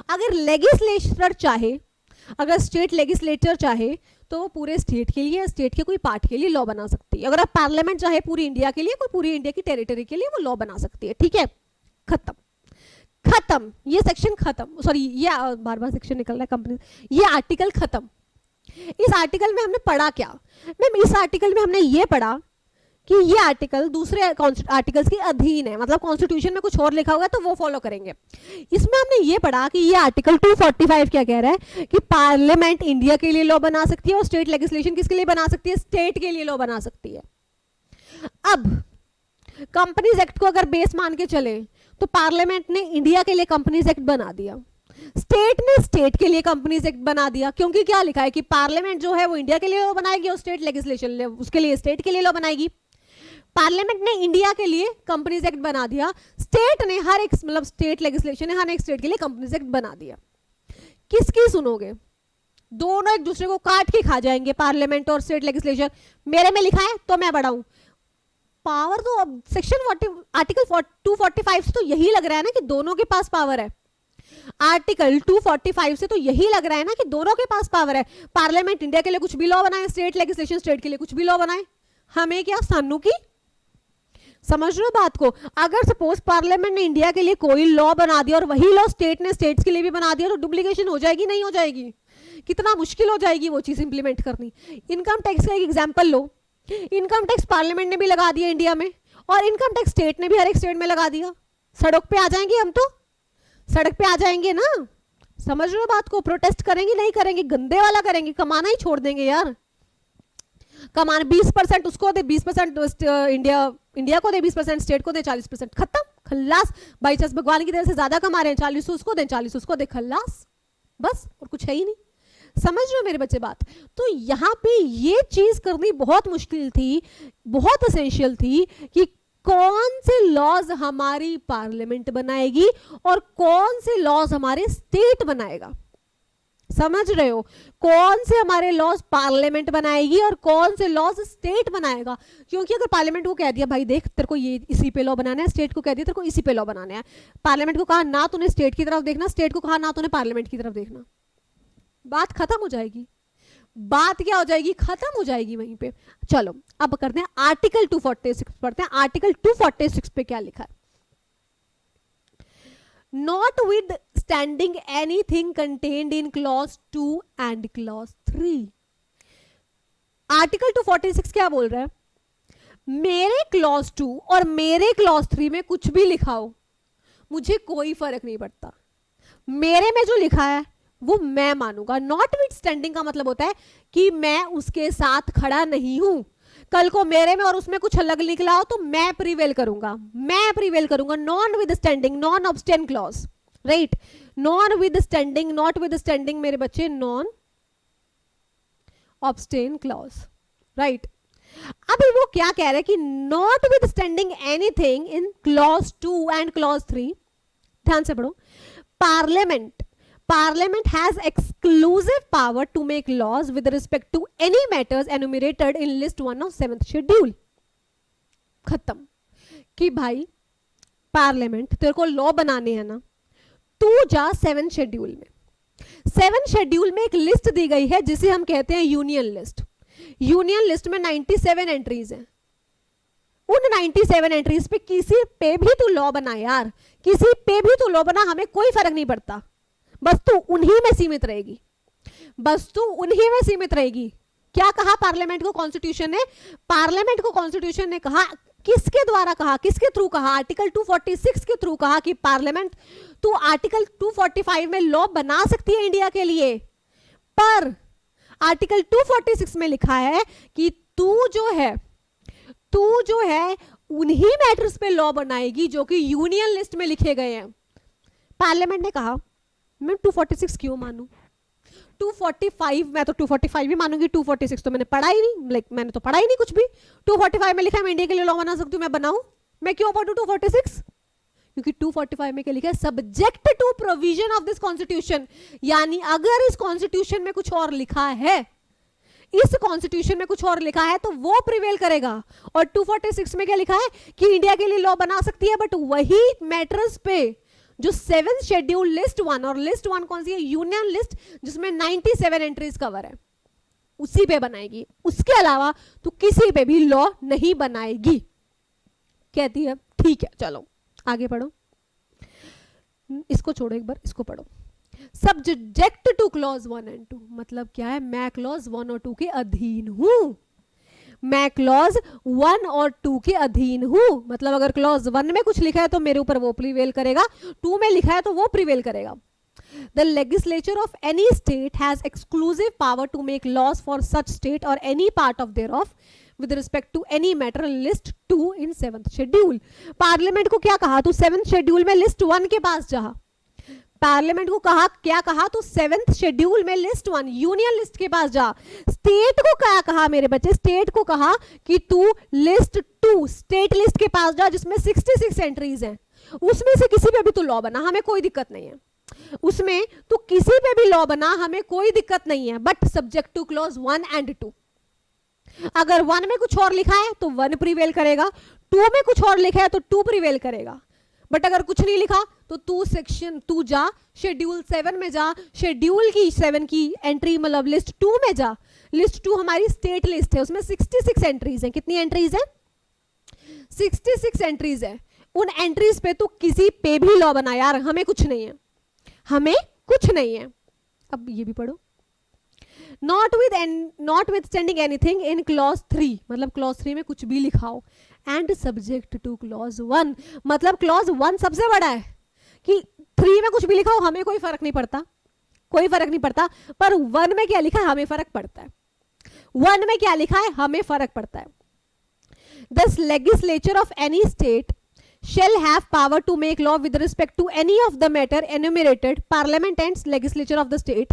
अगर लेजिस्लेचर चाहे, अगर स्टेट लेजिस्लेचर चाहे तो वो पूरे स्टेट के लिए, स्टेट के कोई पार्ट के लिए लॉ बना सकती है। अगर आप पार्लियामेंट चाहे पूरी इंडिया के लिए, कोई पूरी इंडिया की टेरिटरी के लिए वो लॉ बना सकती है, ठीक है। खत्म, खत्म, ये सेक्शन खत्म, सॉरी ये बार बार सेक्शन निकल रहा है कंपनी, ये आर्टिकल खत्म। इस आर्टिकल में हमने पढ़ा क्या मैम? इस आर्टिकल में हमने ये पढ़ा कि ये आर्टिकल दूसरे आर्टिकल्स के अधीन है, मतलब कॉन्स्टिट्यूशन में कुछ और लिखा हुआ है तो वो फॉलो करेंगे। इसमें हमने ये पढ़ा कि ये आर्टिकल 245 क्या कह रहा है कि पार्लियामेंट इंडिया के लिए लॉ बना सकती है और स्टेट लेजिस्लेशन किसके लिए बना सकती है? स्टेट के लिए लॉ बना सकती है। अब कंपनीज एक्ट को अगर बेस मान के चले तो पार्लियामेंट ने इंडिया के लिए कंपनीज एक्ट बना दिया, स्टेट ने स्टेट के लिए कंपनीज एक्ट बना दिया, क्योंकि क्या लिखा है कि पार्लियामेंट जो है वो इंडिया के लिए लॉ बनाएगी और स्टेट लेजिस्लेशन उसके लिए स्टेट के लिए लॉ बनाएगी। पार्लियामेंट ने इंडिया के लिए कंपनीज एक्ट बना दिया, स्टेट ने हर एक, मतलब स्टेट लेजिस्लेशन ने हर एक स्टेट के लिए कंपनीज एक्ट बना दिया। किसकी सुनोगे? दोनों एक दूसरे को काट के खा जाएंगे, पार्लियामेंट और स्टेट लेजिस्लेशन। मेरे में लिखा है तो मैं बढ़ाऊं पावर, तो अब सेक्शन आर्टिकल 245 से तो यही लग रहा है ना कि दोनों के पास पावर है। आर्टिकल 245 से तो यही लग रहा है ना कि दोनों के पास पावर है। पार्लियामेंट इंडिया के लिए कुछ भी लॉ बनाए, स्टेट लेजिस्लेशन स्टेट के लिए कुछ भी लॉ बनाए, हमें क्या सानू की? समझ रहे हो बात को? अगर सपोज पार्लियामेंट ने इंडिया के लिए कोई लॉ बना दिया और वही लॉ स्टेट ने स्टेट्स के लिए भी बना दिया तो डुप्लीकेशन हो जाएगी, नहीं हो जाएगी? कितना मुश्किल हो जाएगी वो चीज इंप्लीमेंट करनी। इनकम टैक्स का एक एग्जांपल लो, इनकम टैक्स पार्लियामेंट ने भी लगा दिया इंडिया में और इनकम टैक्स स्टेट ने भी हर एक स्टेट में लगा दिया। सड़क पे आ जाएंगे हम, तो सड़क पे आ जाएंगे ना। समझ रहे हो बात को? प्रोटेस्ट करेंगे नहीं करेंगे, गंदे वाला करेंगे, कमाना ही छोड़ देंगे यार। कमान 20% उसको दे, 20% इंडिया को दे, 20% स्टेट को दे, 40% खत्म, खल्लास। बाई चांस भगवान की तरह से ज्यादा कमा रहे हैं, 40 उसको दे, 40 उसको दे, खल्लास, बस, और कुछ है ही नहीं। समझ रहे हो मेरे बच्चे बात? तो यहाँ पे ये चीज करनी बहुत मुश्किल थी, बहुत एसेंशियल थी कि कौन से लॉज हमारी पार्लियामेंट बनाएगी और कौन से लॉज हमारे स्टेट बनाएगा। समझ रहे हो? कौन से हमारे लॉज पार्लियामेंट बनाएगी और कौन से लॉज स्टेट बनाएगा। क्योंकि अगर पार्लियामेंट को कह दिया भाई देख तेरे को ये इसी पे लॉ बनाना है, स्टेट को कह दिया तेरे को इसी पे लॉ बनाना है, पार्लियामेंट को कहा ना तूने स्टेट की तरफ देखना, स्टेट को कहा ना तूने पार्लियामेंट की तरफ देखना, बात खत्म हो जाएगी। बात क्या हो जाएगी? खत्म हो जाएगी वहीं पे। चलो अब करते हैं आर्टिकल 246 पढ़ते हैं। आर्टिकल 246 पे क्या लिखा है? Notwithstanding anything contained in clause 2 and clause 3, article 246 क्या बोल रहा है? मेरे क्लॉज 2 और मेरे क्लॉज 3 में कुछ भी लिखा हो, मुझे कोई फर्क नहीं पड़ता। मेरे में जो लिखा है वो मैं मानूंगा। नॉटविथस्टैंडिंग का मतलब होता है कि मैं उसके साथ खड़ा नहीं हूं। कल को मेरे में और उसमें कुछ अलग निकला हो तो मैं प्रिवेल करूंगा, मैं प्रिवेल करूंगा। Non withstanding, non obstante clause, right? Non withstanding, notwithstanding मेरे बच्चे नॉन ऑब्स्टेन क्लॉज, राइट? अभी वो क्या कह रहे हैं कि not with standing anything in clause 2 and clause 3, ध्यान से पढ़ो, Parliament has exclusive power to make laws with respect to any matters enumerated in list 1 of 7th schedule. खत्म। कि भाई पार्लियामेंट तेरे को लॉ बनाने हैं ना, तू जा 7th शेड्यूल में। 7th शेड्यूल में एक लिस्ट दी गई है जिसे हम कहते हैं यूनियन लिस्ट। यूनियन लिस्ट में 97 एंट्रीज हैं। उन 97 एंट्रीज पे किसी पे भी तू लॉ बना यार, किसी पे भी तू लॉ बना, हमें कोई फर्क नहीं पड़ता। बस तू उन्हीं में सीमित रहेगी, बस तू उन्हीं में सीमित रहेगी। क्या कहा पार्लियामेंट को कॉन्स्टिट्यूशन ने? पार्लियामेंट को कॉन्स्टिट्यूशन ने कहा, किसके द्वारा कहा, किसके थ्रू कहा? आर्टिकल 246 के थ्रू कहा कि पार्लियामेंट तो आर्टिकल 245 में लॉ बना सकती है इंडिया के लिए, पर आर्टिकल 246 में लिखा है कि तू जो है उन्हीं मैटर्स पे लॉ बनाएगी जो कि यूनियन लिस्ट में लिखे गए हैं। पार्लियामेंट ने कहा मैं 246 क्यों मानूं? 245 मैं तो 245 भी मानूंगी, 246 तो मैंने पढ़ा ही नहीं, मैंने तो पढ़ा ही नहीं कुछ भी। 245 में लिखा है मैं इंडिया के लिए लॉ बना सकती हूँ, मैं बनाऊं? मैं क्यों पढ़ूं 246? क्योंकि 245 में क्या लिखा है? Subject to provision of this constitution, यानी अगर इस कॉन्स्टिट्यूशन में कुछ और लिखा है, इस कॉन्स्टिट्यूशन में कुछ और लिखा है तो वो प्रिवेल करेगा। और 246 में क्या लिखा है कि इंडिया के लिए लॉ बना सकती है, बट वही मैटर्स पे जो 7th शेड्यूल लिस्ट 1, और लिस्ट 1 कौन सी है? यूनियन लिस्ट, जिसमें 97 एंट्रीज कवर है, उसी पे बनाएगी। उसके अलावा तो किसी पे भी लॉ नहीं बनाएगी, कहती है। ठीक है, चलो आगे पढ़ो, इसको छोड़ो, एक बार इसको पढ़ो। सब्जेक्ट टू क्लॉज 1 एंड 2 मतलब क्या है? मैं क्लॉज 1 और 2 के अधीन हूं, मैं क्लॉज 1 और 2 के अधीन हूं। मतलब अगर क्लॉज 1 में कुछ लिखा है तो मेरे ऊपर वो प्रिवेल करेगा, 2 में लिखा है तो वो प्रिवेल करेगा। The legislature of any state has exclusive power to make laws for such state or any part of thereof with respect to any matter list 2 in 7th schedule। Parliament को क्या कहा? तू 7th शेड्यूल में list 1 के पास जा। Parliament को कहा, क्या कहा? तो 7th शेड्यूल में लिस्ट 1 यूनियन लिस्ट के पास जा। स्टेट को क्या कहा मेरे बच्चे? स्टेट को कहा कि तू लिस्ट 2 स्टेट लिस्ट के पास जा, जिसमें 66 एंट्रीज हैं, उसमें से किसी पे भी तू लॉ बना, हमें कोई दिक्कत नहीं है। उसमें तू किसी पे भी लॉ बना, हमें कोई दिक्कत नहीं है, but subject two clause 1 and 2। अगर 1 में कुछ और लिखा है तो 1 प्रिवेल करेगा, 2 में कुछ और लिखा है तो 2 प्रिवेल करेगा। बट अगर कुछ नहीं लिखा तो तू जा शेड्यूल 7 में जा, शेड्यूल की 7 की एंट्री मतलब लिस्ट 2 में जा। लिस्ट 2 हमारी स्टेट लिस्ट है, उसमें 66 एंट्रीज हैं। कितनी एंट्रीज है? 66 एंट्रीज है। उन एंट्रीज पे तू किसी पे भी लॉ बना यार, हमें कुछ नहीं है, हमें कुछ नहीं है। अब ये भी पढ़ो। notwithstanding anything in clause 3 मतलब क्लॉज 3 में कुछ भी लिखा हो, एंड सब्जेक्ट टू क्लॉज 1 मतलब क्लॉज 1 सबसे बड़ा है कि 3 में कुछ भी लिखा हो हमें कोई फर्क नहीं पड़ता, कोई फर्क नहीं पड़ता, पर 1 में क्या लिखा है हमें फर्क पड़ता है। 1 में क्या लिखा है हमें फर्क पड़ता है। Thus legislature of any state shall have power to make law with respect to any of the matter enumerated. Parliament and legislature of the state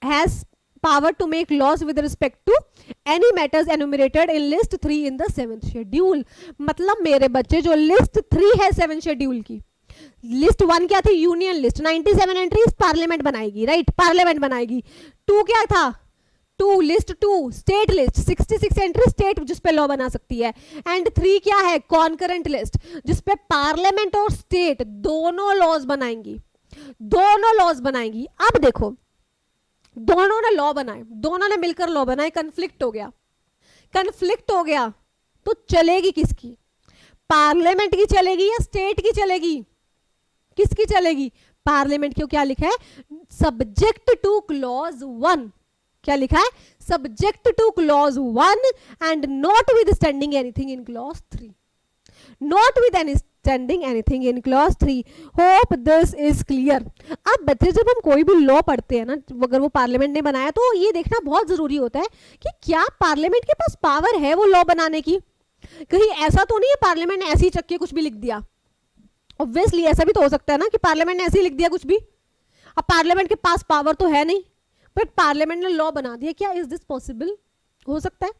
has power to make laws with respect to any matters enumerated in list 3 in the 7th schedule। मतलब मेरे बच्चे जो list 3 है 7th schedule की, list 1 क्या थी? Union list, 97 entries parliament बनाएगी, right? Parliament बनाएगी। 2 क्या था? 2 list 2 state list, 66 entry state जिस पे लॉ बना सकती है। एंड 3 क्या है? कॉन्करेंट लिस्ट, जिस पे पार्लियामेंट और स्टेट दोनों लॉज बनाएंगी, दोनों लॉज बनाएंगी। अब देखो, दोनों ने लॉ बनाए, दोनों ने मिलकर लॉ बनाए, कन्फ्लिक्ट हो गया, कन्फ्लिक्ट हो गया तो चलेगी किसकी? पार्लियामेंट की चलेगी या स्टेट की चलेगी? किसकी चलेगी? पार्लियामेंट क्यों? क्या लिखा है? Subject two clause 1। क्या लिखा है? Subject two clause 1 and not with standing anything in clause 3, not with any standing anything in clause 3। Hope this is clear. अब बच्चे जब हम कोई भी लॉ पढ़ते हैं ना, अगर वो पार्लियामेंट ने बनाया तो ये देखना बहुत जरूरी होता है कि क्या पार्लियामेंट के पास पावर है वो लॉ बनाने की। कहीं ऐसा तो नहीं है पार्लियामेंट ने ऐसे ही चक्के कुछ भी लिख दिया। ऑब्वियसली ऐसा भी तो हो सकता है ना कि पार्लियामेंट ने ऐसे ही लिख दिया कुछ भी। अब पार्लियामेंट के पास पावर तो है नहीं, बट पार्लियामेंट ने लॉ बना दिया। क्या इज दिस पॉसिबल? हो सकता है,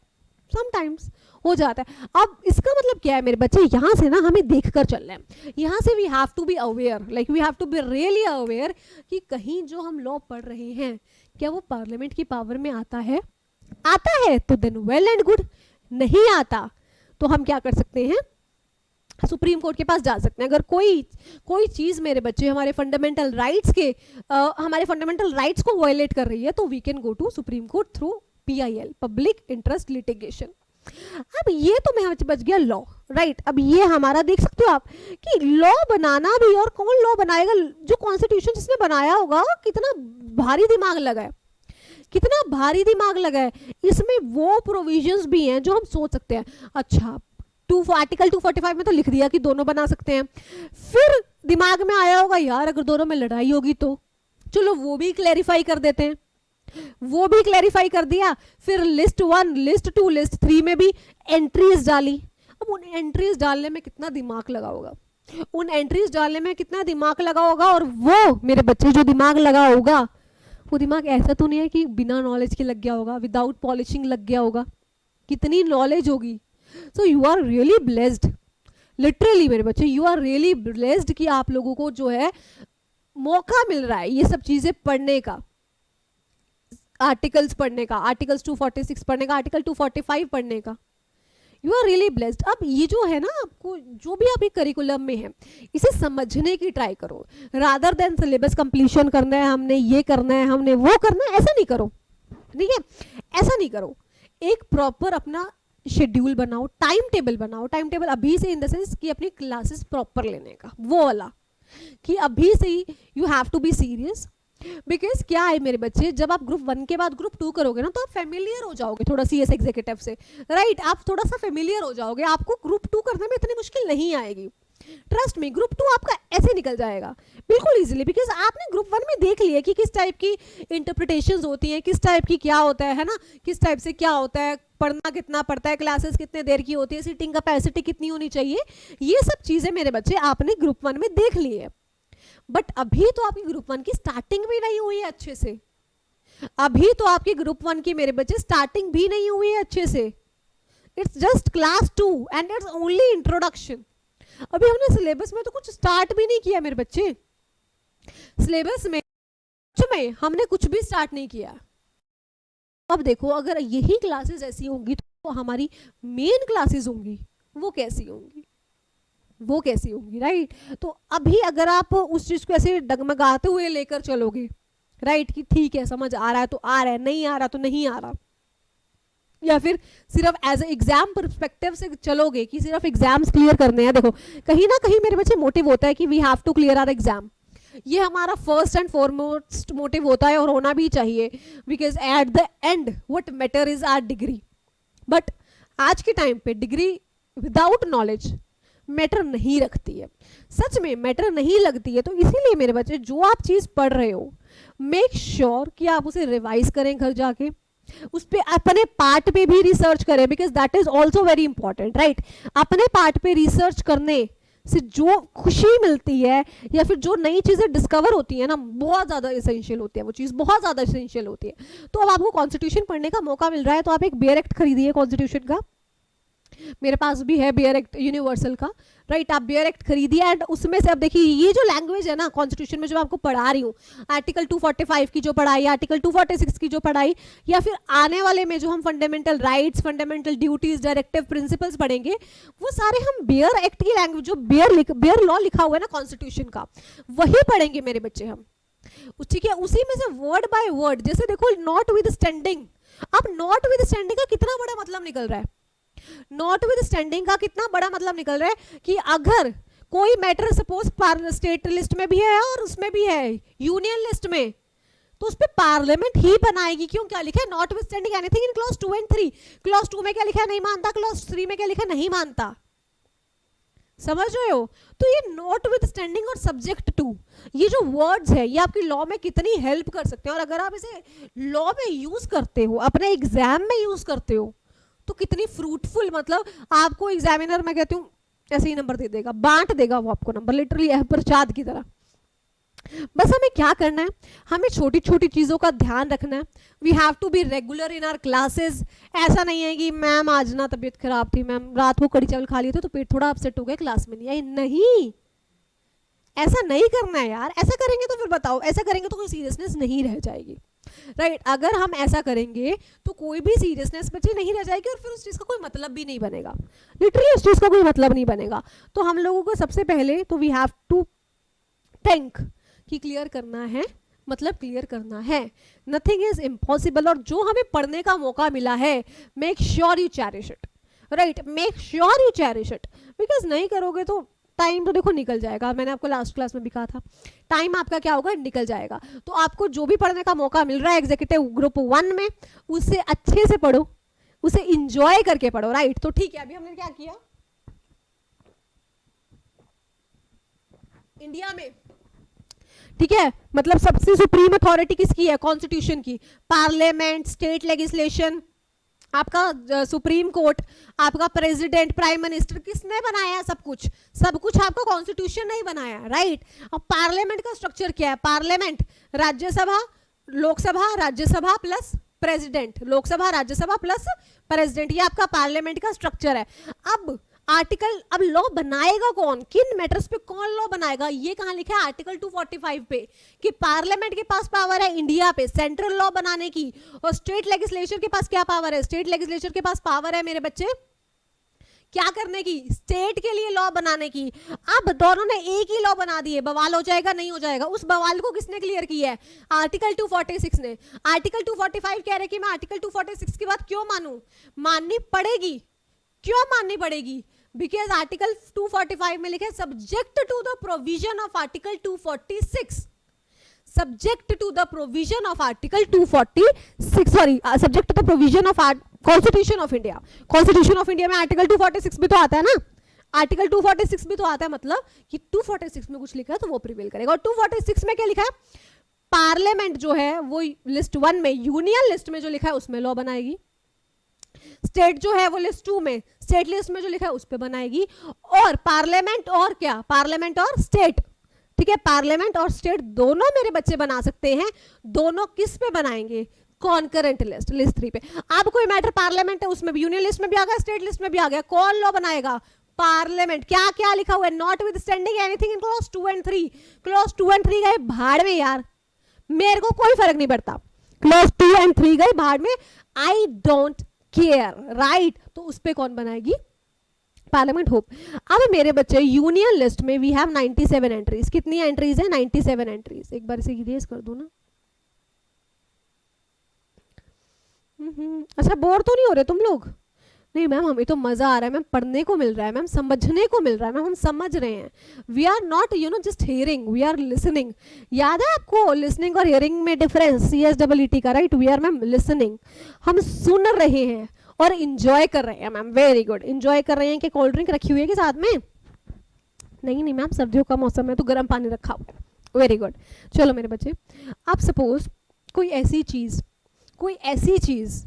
समटाइम्स हो जाता है। अब इसका मतलब क्या है मेरे बच्चे? यहाँ से ना हमें देखकर चलना है, यहाँ से we have to be aware, like we have to be really aware कि कहीं जो हम लॉ पढ़ रहे हैं क्या वो पार्लियामेंट की पावर में आता है? आता है तो देन वेल एंड गुड, नहीं आता तो हम क्या कर सकते हैं? सुप्रीम कोर्ट के पास जा सकते हैं। अगर कोई चीज मेरे बच्चे हमारे फंडामेंटल राइट्स के हमारे फंडामेंटल राइट्स को वायलेट कर रही है तो we can go to supreme court through PIL, public interest litigation. अब ये तो मैं बच गया लॉ, राइट? अब ये हमारा देख सकते हो आप कि लॉ बनाना भी, और कौन लॉ बनाएगा? जो कॉन्स्टिट्यूशन जिसने बनाया होगा कितना भारी दिमाग लगा है कितना भारी दिमाग लगा है। इसमें वो प्रोविजंस भी हैं जो हम सोच सकते हैं, अच्छा आर्टिकल 245 में तो लिख दिया कि दोनों बना सकते हैं, फिर दिमाग में आया होगा यार अगर दोनों में लड़ाई होगी तो चलो वो भी क्लैरिफाई कर देते हैं, वो भी क्लैरिफाई कर दिया। फिर लिस्ट 1, लिस्ट 2, लिस्ट 3 में भी एंट्रीज डाली। अब उन एंट्रीज डालने में कितना दिमाग लगा होगा, उन एंट्रीज डालने में कितना दिमाग लगा होगा। और वो मेरे बच्चे जो दिमाग लगा होगा, वो दिमाग ऐसा तो नहीं है कि बिना नॉलेज के लग गया होगा, विदाउट पॉलिशिंग लग गया होगा, कितनी नॉलेज होगी। So you are really blessed, literally मेरे बच्चे यू आर रियली ब्लेस्ड कि आप लोगों को जो है मौका मिल रहा है ये सब चीजें पढ़ने का, आर्टिकल्स पढ़ने का, आर्टिकल्स 246 पढ़ने का, आर्टिकल 245 पढ़ने का। You are really blessed. अब ये जो है ना, आपको जो भी आपके करिकुलम में है इसे समझने की ट्राई करो, रादर देन सिलेबस कंप्लीशन करना है, हमने ये करना है, हमने वो करना है, ऐसा नहीं करो, ठीक है, ऐसा नहीं करो। एक प्रॉपर अपना शेड्यूल बनाओ, टाइम टेबल बनाओ, टाइम टेबल अभी से इन द सेंस कि अपनी क्लासेस प्रॉपर लेने का, वो वाला कि अभी से ही you have to be serious. Because क्या है मेरे बच्चे, जब आप ग्रुप 1 के बाद ग्रुप 2 करोगे ना तो आप फेमिलियर हो जाओगे थोड़ा CS एग्जीक्यूटिव से, राइट, आप थोड़ा सा फेमिलियर हो जाओगे, आपको ग्रुप 2 करने में इतनी मुश्किल नहीं आएगी। ट्रस्ट मी, ग्रुप 2 आपका ऐसे निकल जाएगा बिल्कुल इजीली, बिकॉज आपने ग्रुप 1 में देख लिया कि किस टाइप की इंटरप्रिटेशंस होती हैं, किस टाइप की क्या होता है ना, किस टाइप से क्या होता है, पढ़ना कितना पड़ता है, क्लासेस कितने देर की होती है, सीटिंग कैपेसिटी कितनी होनी चाहिए, ये सब चीजें मेरे बच्चे आपने ग्रुप 1 में देख ली है। बट अभी तो आपकी ग्रुप 1 की स्टार्टिंग भी नहीं हुई है अच्छे से, अभी तो आपकी ग्रुप 1 की मेरे बच्चे स्टार्टिंग भी नहीं हुई है अच्छे से। It's just class 2 and it's only introduction. अभी हमने सिलेबस में तो कुछ स्टार्ट भी नहीं किया मेरे बच्चे, सिलेबस में हमने कुछ भी स्टार्ट नहीं किया। अब देखो अगर यही क्लासेस ऐसी होंगी तो हमारी मेन क्लासेस होंगी वो कैसी होंगी, वो कैसी होंगी, राइट। तो अभी अगर आप उस चीज को ऐसे डगमगाते हुए लेकर चलोगे, राइट, कि ठीक है समझ आ रहा है तो आ रहा है, नहीं आ रहा तो नहीं आ रहा, या फिर सिर्फ एज ए एग्जाम परस्पेक्टिव से चलोगे कि सिर्फ एग्जाम्स क्लियर करने हैं, देखो कहीं ना कहीं मेरे बच्चे मोटिव होता है कि we have to clear our exam, ये हमारा फर्स्ट एंड फॉरमोस्ट मोटिव होता है और होना भी चाहिए, because at the end what matter is our degree. But आज के टाइम पे डिग्री विदाउट नॉलेज मैटर नहीं रखती है, सच में मैटर नहीं लगती है। तो इसीलिए मेरे बच्चे जो आप चीज पढ़ रहे हो मेक श्योर कि आप उसे रिवाइज करें घर जाके, उस पे अपने पार्ट पे भी रिसर्च करें, because that is also very important, right. अपने पार्ट पे रिसर्च करने से जो खुशी मिलती है या फिर जो नई चीजें डिस्कवर होती है ना, बहुत ज्यादा एसेंशियल होती है, वो चीज बहुत ज्यादा एसेंशियल होती है। तो अब आपको कॉन्स्टिट्यूशन पढ़ने का मौका मिल रहा है तो आप एक बेयर एक्ट खरीदिए कॉन्स्टिट्यूशन का, मेरे पास भी है बेयर एक्ट यूनिवर्सल का, राइट, आप बेयर एक्ट खरीदिए एंड उसमें से अब देखिए ये जो लैंग्वेज है ना कॉन्स्टिट्यूशन में जो आपको पढ़ा रही हूँ, आर्टिकल 245 की जो पढ़ाई, आर्टिकल 246 की जो पढ़ाई, या फिर आने वाले में जो हम fundamental rights, fundamental duties, directive principles पढ़ेंगे, वो सारे हम बेयर एक्ट की लैंग्वेज, जो बेयर लॉ लिखा हुआ है ना कॉन्स्टिट्यूशन का, वही पढ़ेंगे मेरे बच्चे हम, ठीक है। उसी में से वर्ड बाय वर्ड, जैसे देखो नॉट विद स्टैंडिंग, अब नॉट विद स्टैंडिंग का कितना बड़ा मतलब निकल रहा है, नॉट विद स्टैंडिंग का कितना बड़ा मतलब निकल रहा है कि अगर कोई मैटर सपोज स्टेट लिस्ट में भी है और उसमें भी है यूनियन लिस्ट में, तो उस पे पार्लियामेंट ही बनाएगी। क्यों, क्या लिखा है, not with standing anything in clause 2 and 3। Clause 2 में क्या लिखा है, नहीं मानता, क्लॉज 3 में क्या लिखा है, नहीं मानता, समझ रहे हो। तो ये नॉट विद स्टैंडिंग और सब्जेक्ट टू, ये जो वर्ड्स है ये आपकी लॉ में कितनी हेल्प कर सकते हैं, और अगर आप इसे लॉ में यूज करते हो, अपने एग्जाम में यूज करते हो, तो कितनी फ्रूटफुल, मतलब आपको एग्जामिनर मैं कहती हूँ ऐसे ही नंबर दे देगा, बांट देगा वो आपको नंबर, लिटरली प्रसाद की तरह। बस हमें क्या करना है, हमें छोटी छोटी चीजों का ध्यान रखना है। We have to be regular in our classes. ऐसा नहीं है कि मैम आज ना तबीयत खराब थी, मैम रात को कड़ी चावल खा लिए थे तो पेट थोड़ा अपसेट हो गया, क्लास में नहीं आई, नहीं, ऐसा नहीं करना है यार। ऐसा करेंगे तो फिर बताओ, ऐसा करेंगे तो कोई सीरियसनेस नहीं रह जाएगी, राइट। अगर हम ऐसा करेंगे तो कोई भी सीरियसनेस बची नहीं रह जाएगी और फिर उस चीज का कोई मतलब भी नहीं बनेगा, लिटरली उस चीज का कोई मतलब नहीं बनेगा। तो हम लोगों को सबसे पहले तो वी हैव टू थिंक कि क्लियर करना है, मतलब क्लियर करना है, नथिंग इज इम्पॉसिबल। और जो हमें पढ़ने का मौका मिला है, make sure you cherish it, right, make sure you cherish it, because नहीं करोगे तो टाइम तो देखो निकल जाएगा, मैंने आपको लास्ट क्लास में भी कहा था टाइम आपका क्या होगा, निकल जाएगा। तो आपको जो भी पढ़ने का मौका मिल रहा है एग्जीक्यूटिव ग्रुप 1 में, उसे अच्छे से पढ़ो, उसे इंजॉय करके पढ़ो, राइट। तो ठीक है, अभी हमने क्या किया, इंडिया में, ठीक है, मतलब सबसे सुप्रीम अथॉरिटी किसकी है, कॉन्स्टिट्यूशन की, पार्लियामेंट, स्टेट लेजिस्लेशन, आपका सुप्रीम कोर्ट, आपका प्रेसिडेंट, प्राइम मिनिस्टर, किसने बनाया है सब कुछ, सब कुछ आपका कॉन्स्टिट्यूशन नहीं बनाया, राइट। अब पार्लियामेंट का स्ट्रक्चर क्या है, parliament Rajya Sabha, Lok Sabha, Rajya Sabha plus president, Lok Sabha, Rajya Sabha plus president, ये आपका पार्लियामेंट का स्ट्रक्चर है। अब आर्टिकल, अब लॉ बनाएगा कौन, किन मैटर्स पे कौन लॉ बनाएगा, ये कहां लिखा है, आर्टिकल 245 पे, कि पार्लियामेंट के पास पावर है इंडिया पे सेंट्रल लॉ बनाने की, और स्टेट लेजिस्लेचर के पास क्या पावर है, स्टेट लेजिस्लेचर के पास पावर है मेरे बच्चे क्या करने की, स्टेट के लिए लॉ बनाने की। अब दोनों ने एक ही लॉ बना दिए, बवाल हो जाएगा, नहीं हो जाएगा, उस बवाल को किसने क्लियर किया है, आर्टिकल 246 ने। आर्टिकल 245 कह रहे कि मैं आर्टिकल 246 की बात क्यों मानूं, माननी पड़ेगी, क्यों माननी पड़ेगी, बिकॉज आर्टिकल 245 में लिखा है subject to the provision of article 246, subject to the provision of article 246, sorry subject to the provision of constitution of India. Constitution of India में आर्टिकल 246 भी तो आता है ना, आर्टिकल 246 भी तो आता है, मतलब कि 246 में कुछ लिखा है तो वो प्रिवेल करेगा। और 246 में क्या लिखा है, पार्लियामेंट जो है वो लिस्ट 1 में, यूनियन लिस्ट में जो लिखा है उसमें लॉ बनाएगी, स्टेट जो है वो लिस्ट 2 में, स्टेट लिस्ट में जो लिखा है उस पे बनाएगी, और पार्लियामेंट और क्या, पार्लियामेंट और स्टेट, ठीक है, पार्लियामेंट और स्टेट दोनों मेरे बच्चे बना सकते हैं। दोनों किस पे बनाएंगे, कॉन्करेंट लिस्ट, लिस्ट 3 पे। अब कोई मैटर पार्लियामेंट है उसमें भी, यूनियन लिस्ट में भी आ गया, स्टेट लिस्ट में भी आ गया, कौन लॉ बनाएगा, पार्लियामेंट। क्या क्या लिखा हुआ है, not with standing anything in clause 2 and 3, clause 2 and 3 गए भाड़ में यार, मेरे को कोई फर्क नहीं पड़ता, क्लॉज 2 and 3 गए भाड़ में, आई डोंट केयर, राइट। तो उस पे कौन बनाएगी, पार्लियामेंट। होप अब मेरे बच्चे यूनियन लिस्ट में वी हैव 97 एंट्रीज, कितनी एंट्रीज है, 97 एंट्रीज, एक बार इसे इरेज कर दो ना। अच्छा बोर तो नहीं हो रहे तुम लोग, नहीं मैम हमें तो मजा आ रहा है मैम, पढ़ने को मिल रहा है मैम, समझने को मिल रहा है मैम, हम समझ रहे हैं, we are not just hearing, we are listening. याद है आपको लिसनिंग और हियरिंग में डिफरेंस, CSEET का, right, we are ma'am listening, हम सुन रहे हैं और इंजॉय कर रहे हैं मैम, वेरी गुड, इंजॉय कर रहे हैं। कि कोल्ड ड्रिंक रखी हुई है कि साथ में, नहीं मैम सर्दियों का मौसम है तो गर्म पानी रखा हुआ, वेरी गुड। चलो मेरे बच्चे, अब सपोज कोई ऐसी चीज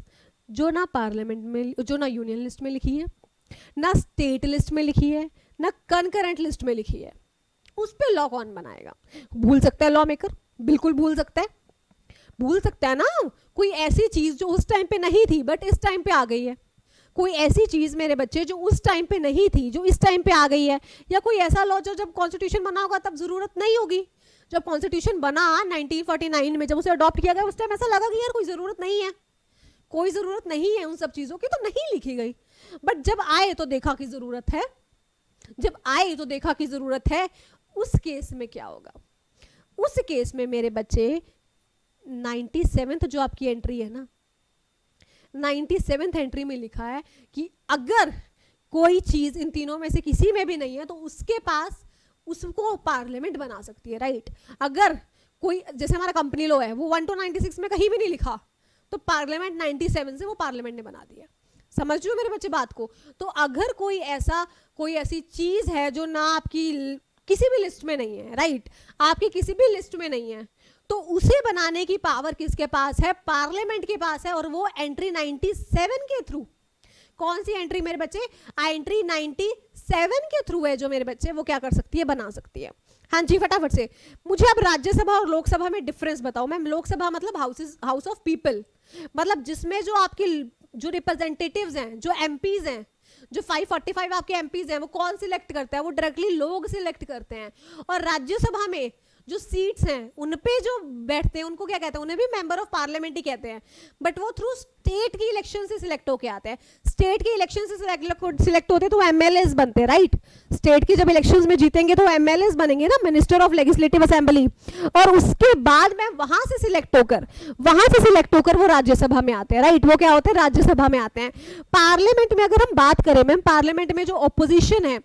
जो ना पार्लियामेंट में, जो ना यूनियन लिस्ट में लिखी है, ना स्टेट लिस्ट में लिखी है, ना कंकरेंट लिस्ट में लिखी है, उस पे लॉ कौन बनाएगा, भूल सकता है लॉ मेकर, बिल्कुल भूल सकता है ना। कोई ऐसी चीज जो उस टाइम पे नहीं थी बट इस टाइम पे आ गई है, कोई ऐसी चीज मेरे बच्चे जो उस टाइम पे नहीं थी जो इस टाइम पे आ गई है, या कोई ऐसा लॉ जो जब कॉन्स्टिट्यूशन बना होगा तब जरूरत नहीं होगी। जब कॉन्स्टिट्यूशन बना 1949 में, जब उसे अडॉप्ट किया गया, उस टाइम ऐसा लगा कि यार कोई जरूरत नहीं है, कोई जरूरत नहीं है उन सब चीजों की, तो नहीं लिखी गई। बट जब आए तो देखा कि जरूरत है, उस केस में क्या होगा, उस केस में मेरे बच्चे 97th जो आपकी एंट्री है ना, 97th एंट्री में लिखा है कि अगर कोई चीज इन तीनों में से किसी में भी नहीं है तो उसके पास, उसको पार्लियामेंट बना सकती है, राइट। अगर कोई, जैसे हमारा कंपनी लॉ है वो 1 to 96 में कहीं भी नहीं लिखा, तो पार्लियामेंट 97 से वो पार्लियामेंट ने बना दिया। समझ रहे हो मेरे बच्चे बात को। तो अगर कोई ऐसी चीज है जो ना आपकी किसी भी लिस्ट में नहीं है, राइट, आपकी किसी भी लिस्ट में नहीं है, तो उसे बनाने की पावर किसके पास है, पार्लियामेंट के पास है, और वो एंट्री 97 के थ्रू। कौन सी एंट्री मेरे बच्चे, एंट्री 97 के थ्रू है जो मेरे बच्चे वो क्या कर सकती है, बना सकती है। हाँ जी फटाफट से मुझे अब राज्यसभा और लोकसभा में डिफरेंस बताओ मैम। लोकसभा मतलब हाउस ऑफ पीपल, मतलब जिसमें जो आपके जो रिप्रेजेंटेटिव्स हैं, जो एमपीज हैं, जो 545 आपके एमपीज हैं, वो कौन सिलेक्ट करता है, वो डायरेक्टली लोग सिलेक्ट करते हैं। और राज्यसभा में जो सीट्स हैं उन पे जो बैठते हैं उनको क्या कहते हैं, उन्हें भी मेंबर ऑफ पार्लियामेंट ही कहते हैं, बट वो थ्रू स्टेट की इलेक्शन से सिलेक्ट होके आते हैं। स्टेट के इलेक्शन से सिलेक्ट होते तो एमएलएस बनते, राइट। स्टेट की जब इलेक्शंस में जीतेंगे तो एमएलएस बनेंगे ना, मिनिस्टर ऑफ लेजिस्लेटिव असेंबली, और उसके बाद में वहां से सिलेक्ट होकर वो राज्यसभा में आते हैं, राइट। वो क्या होते हैं, राज्यसभा में आते हैं। पार्लियामेंट में अगर हम बात करें मैम, पार्लियामेंट में जो ऑपोजिशन है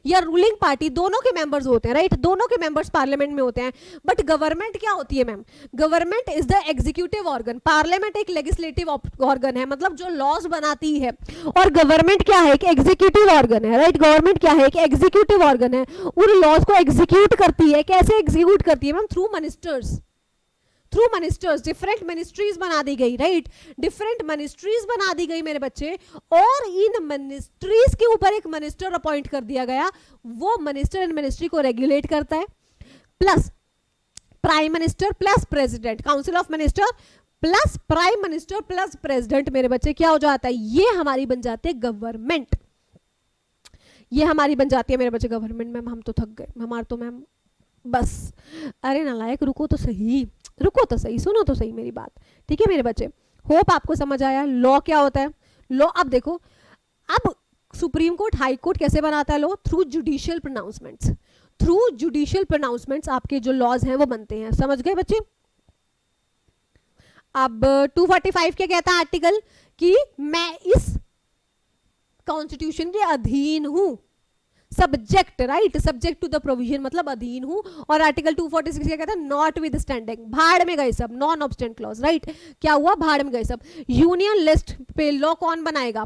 या रूलिंग पार्टी, दोनों के मेंबर्स होते हैं, राइट, दोनों के मेंबर्स पार्लियामेंट में होते हैं। बट गवर्नमेंट क्या होती है ma'am? Government is the executive organ, parliament एक लेजिस्लेटिव ऑर्गन है, मतलब जो लॉज बनाती है, और गवर्नमेंट क्या है? एक एग्जीक्यूटिव ऑर्गन है, राइट। गवर्नमेंट क्या है? एक एग्जीक्यूटिव ऑर्गन है, उन लॉज को एग्जीक्यूट करती है। कैसे एग्जीक्यूट करती है ma'am? Through ministers, through ministers. Different ministries बना दी गई, राइट, डिफरेंट मिनिस्ट्रीज बना दी गई मेरे बच्चे, और इन मिनिस्ट्रीज के ऊपर एक मिनिस्टर अपॉइंट कर दिया गया, वो मिनिस्टर इन मिनिस्ट्री को रेगुलेट करता है, plus prime minister plus president, council of minister plus prime minister plus president मेरे बच्चे क्या हो जाता है? ये हमारी बन जाती है गवर्नमेंट, ये हमारी बन जाती है मेरे बच्चे गवर्नमेंट। मैम हम तो थक गए, हमारा तो मैम बस, अरे नालायक रुको तो सही, रुको तो सही, सुनो तो सही मेरी बात, ठीक है मेरे बच्चे। होप आपको समझ आया लॉ क्या होता है। लॉ अब देखो, अब सुप्रीम कोर्ट, हाई कोर्ट कैसे बनाता है law? Through judicial pronouncements, through judicial pronouncements आपके जो लॉज हैं वो बनते हैं। समझ गए बच्चे? अब 245 क्या कहता है आर्टिकल? कि मैं इस कॉन्स्टिट्यूशन के अधीन हूं, subject, right, subject to the provision मतलब अधीन हूं। और आर्टिकल 246 क्या कहता है? नॉट विद स्टैंडिंग, भाड़ में गए सब, नॉन ऑब्स्टेंट क्लॉज, राइट, क्या हुआ? भाड़ में गए सब। यूनियन लिस्ट पे लॉ कौन बनाएगा?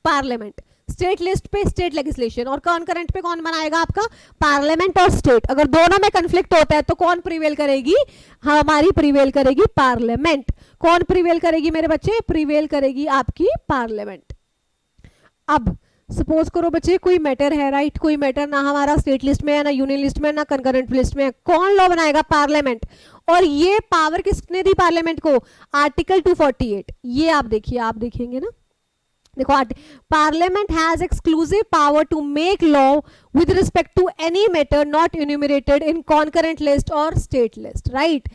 पार्लियामेंट। स्टेट लिस्ट पे स्टेट लेजिस्लेशन, और कॉन्करेंट पे कौन बनाएगा? आपका पार्लियामेंट और स्टेट। अगर दोनों में कंफ्लिक्ट होता है तो कौन प्रिवेल करेगी? हमारी प्रिवेल करेगी पार्लियामेंट। कौन प्रिवेल करेगी मेरे बच्चे? प्रिवेल करेगी आपकी पार्लियामेंट। अब सपोज करो बच्चे कोई मैटर है, राइट, कोई मैटर ना हमारा स्टेट लिस्ट में है, ना यूनियन लिस्ट में, ना कंकरेंट लिस्ट में है, कौन लॉ बनाएगा? पार्लियामेंट। और ये पावर किसने दी पार्लियामेंट को? आर्टिकल 248। ये आप देखिए, आप देखेंगे ना, देखो, parliament has exclusive power to make law with respect to any matter not enumerated in concurrent list और state list, right.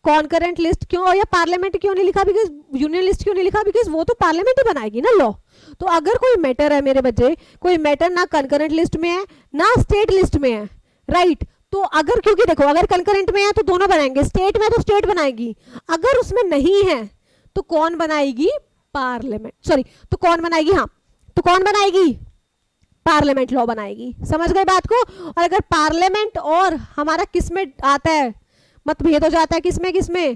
Concurrent list क्यों, और या पार्लियामेंट क्यों नहीं लिखा? बिकॉज यूनियन लिस्ट क्यों नहीं लिखा? बिकॉज वो तो पार्लियामेंट ही बनाएगी ना लॉ। तो अगर कोई मैटर है मेरे बच्चे, कोई मैटर ना कंकरेंट लिस्ट में है ना स्टेट लिस्ट में है, राइट, तो अगर, क्योंकि देखो अगर कंकरेंट में है तो दोनों बनाएंगे, स्टेट में तो स्टेट बनाएगी, अगर उसमें नहीं है तो कौन बनाएगी? पार्लियामेंट, सॉरी, तो कौन बनाएगी? हाँ, तो कौन बनाएगी? पार्लियामेंट लॉ बनाएगी। समझ गए बात को? और अगर पार्लियामेंट और हमारा किस में आता है, मतभेद हो जाता है, किसमें किसमें?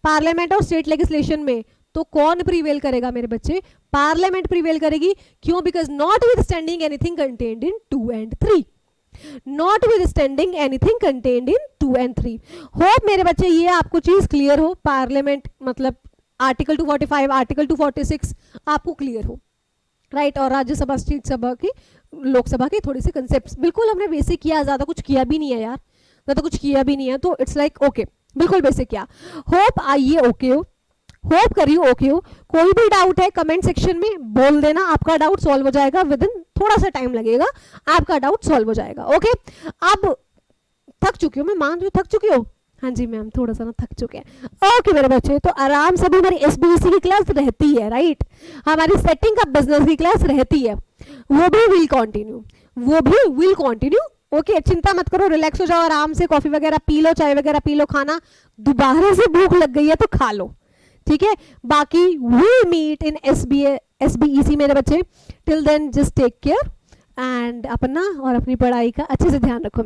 पार्लियामेंट और स्टेट लेजिस्लेशन में, तो कौन प्रिवेल करेगा मेरे बच्चे? पार्लियामेंट प्रिवेल करेगी। क्यों? Because not with standing anything contained in 2 and 3, not with standing anything contained in 2 and 3। Hope मेरे बच्चे ये आपको चीज क्लियर हो, पार्लियामेंट मतलब आर्टिकल 245, आर्टिकल 246 आपको क्लियर हो, राइट। और राज्यसभा, स्टेट सभा की, लोकसभा के थोड़े से कंसेप्ट बिल्कुल हमने बेसिक किया, ज्यादा कुछ किया भी नहीं है यार, ज्यादा कुछ किया भी नहीं है, तो इट्स लाइक ओके, बिल्कुल बेसिक किया। होप आइए ओके हो, होप करिए ओके हो। कोई भी डाउट है कमेंट सेक्शन में बोल देना, आपका डाउट सॉल्व हो जाएगा, विद इन थोड़ा सा टाइम लगेगा, आपका डाउट सॉल्व हो जाएगा। ओके, अब थक चुकी हो, मैं मान रही हूँ थक चुकी हो, हाँ जी मैम थोड़ा सा ना थक चुके हैं। ओके मेरे बच्चे, तो आराम से भी हमारी एसबीएसई की क्लास रहती है, राइट, हमारी सेटिंग अप बिजनेस की क्लास रहती है, वो भी विल कंटिन्यू, वो भी विल कंटिन्यू। ओके, चिंता मत करो, रिलैक्स हो जाओ, आराम से कॉफी वगैरह पी लो, चाय वगैरह पी लो, खाना दोबारा से भूख लग गई है तो खा लो, ठीक है। बाकी विल मीट इन एसबीईसी मेरे बच्चे, till then just take care and अपना और अपनी पढ़ाई का अच्छे से ध्यान रखो।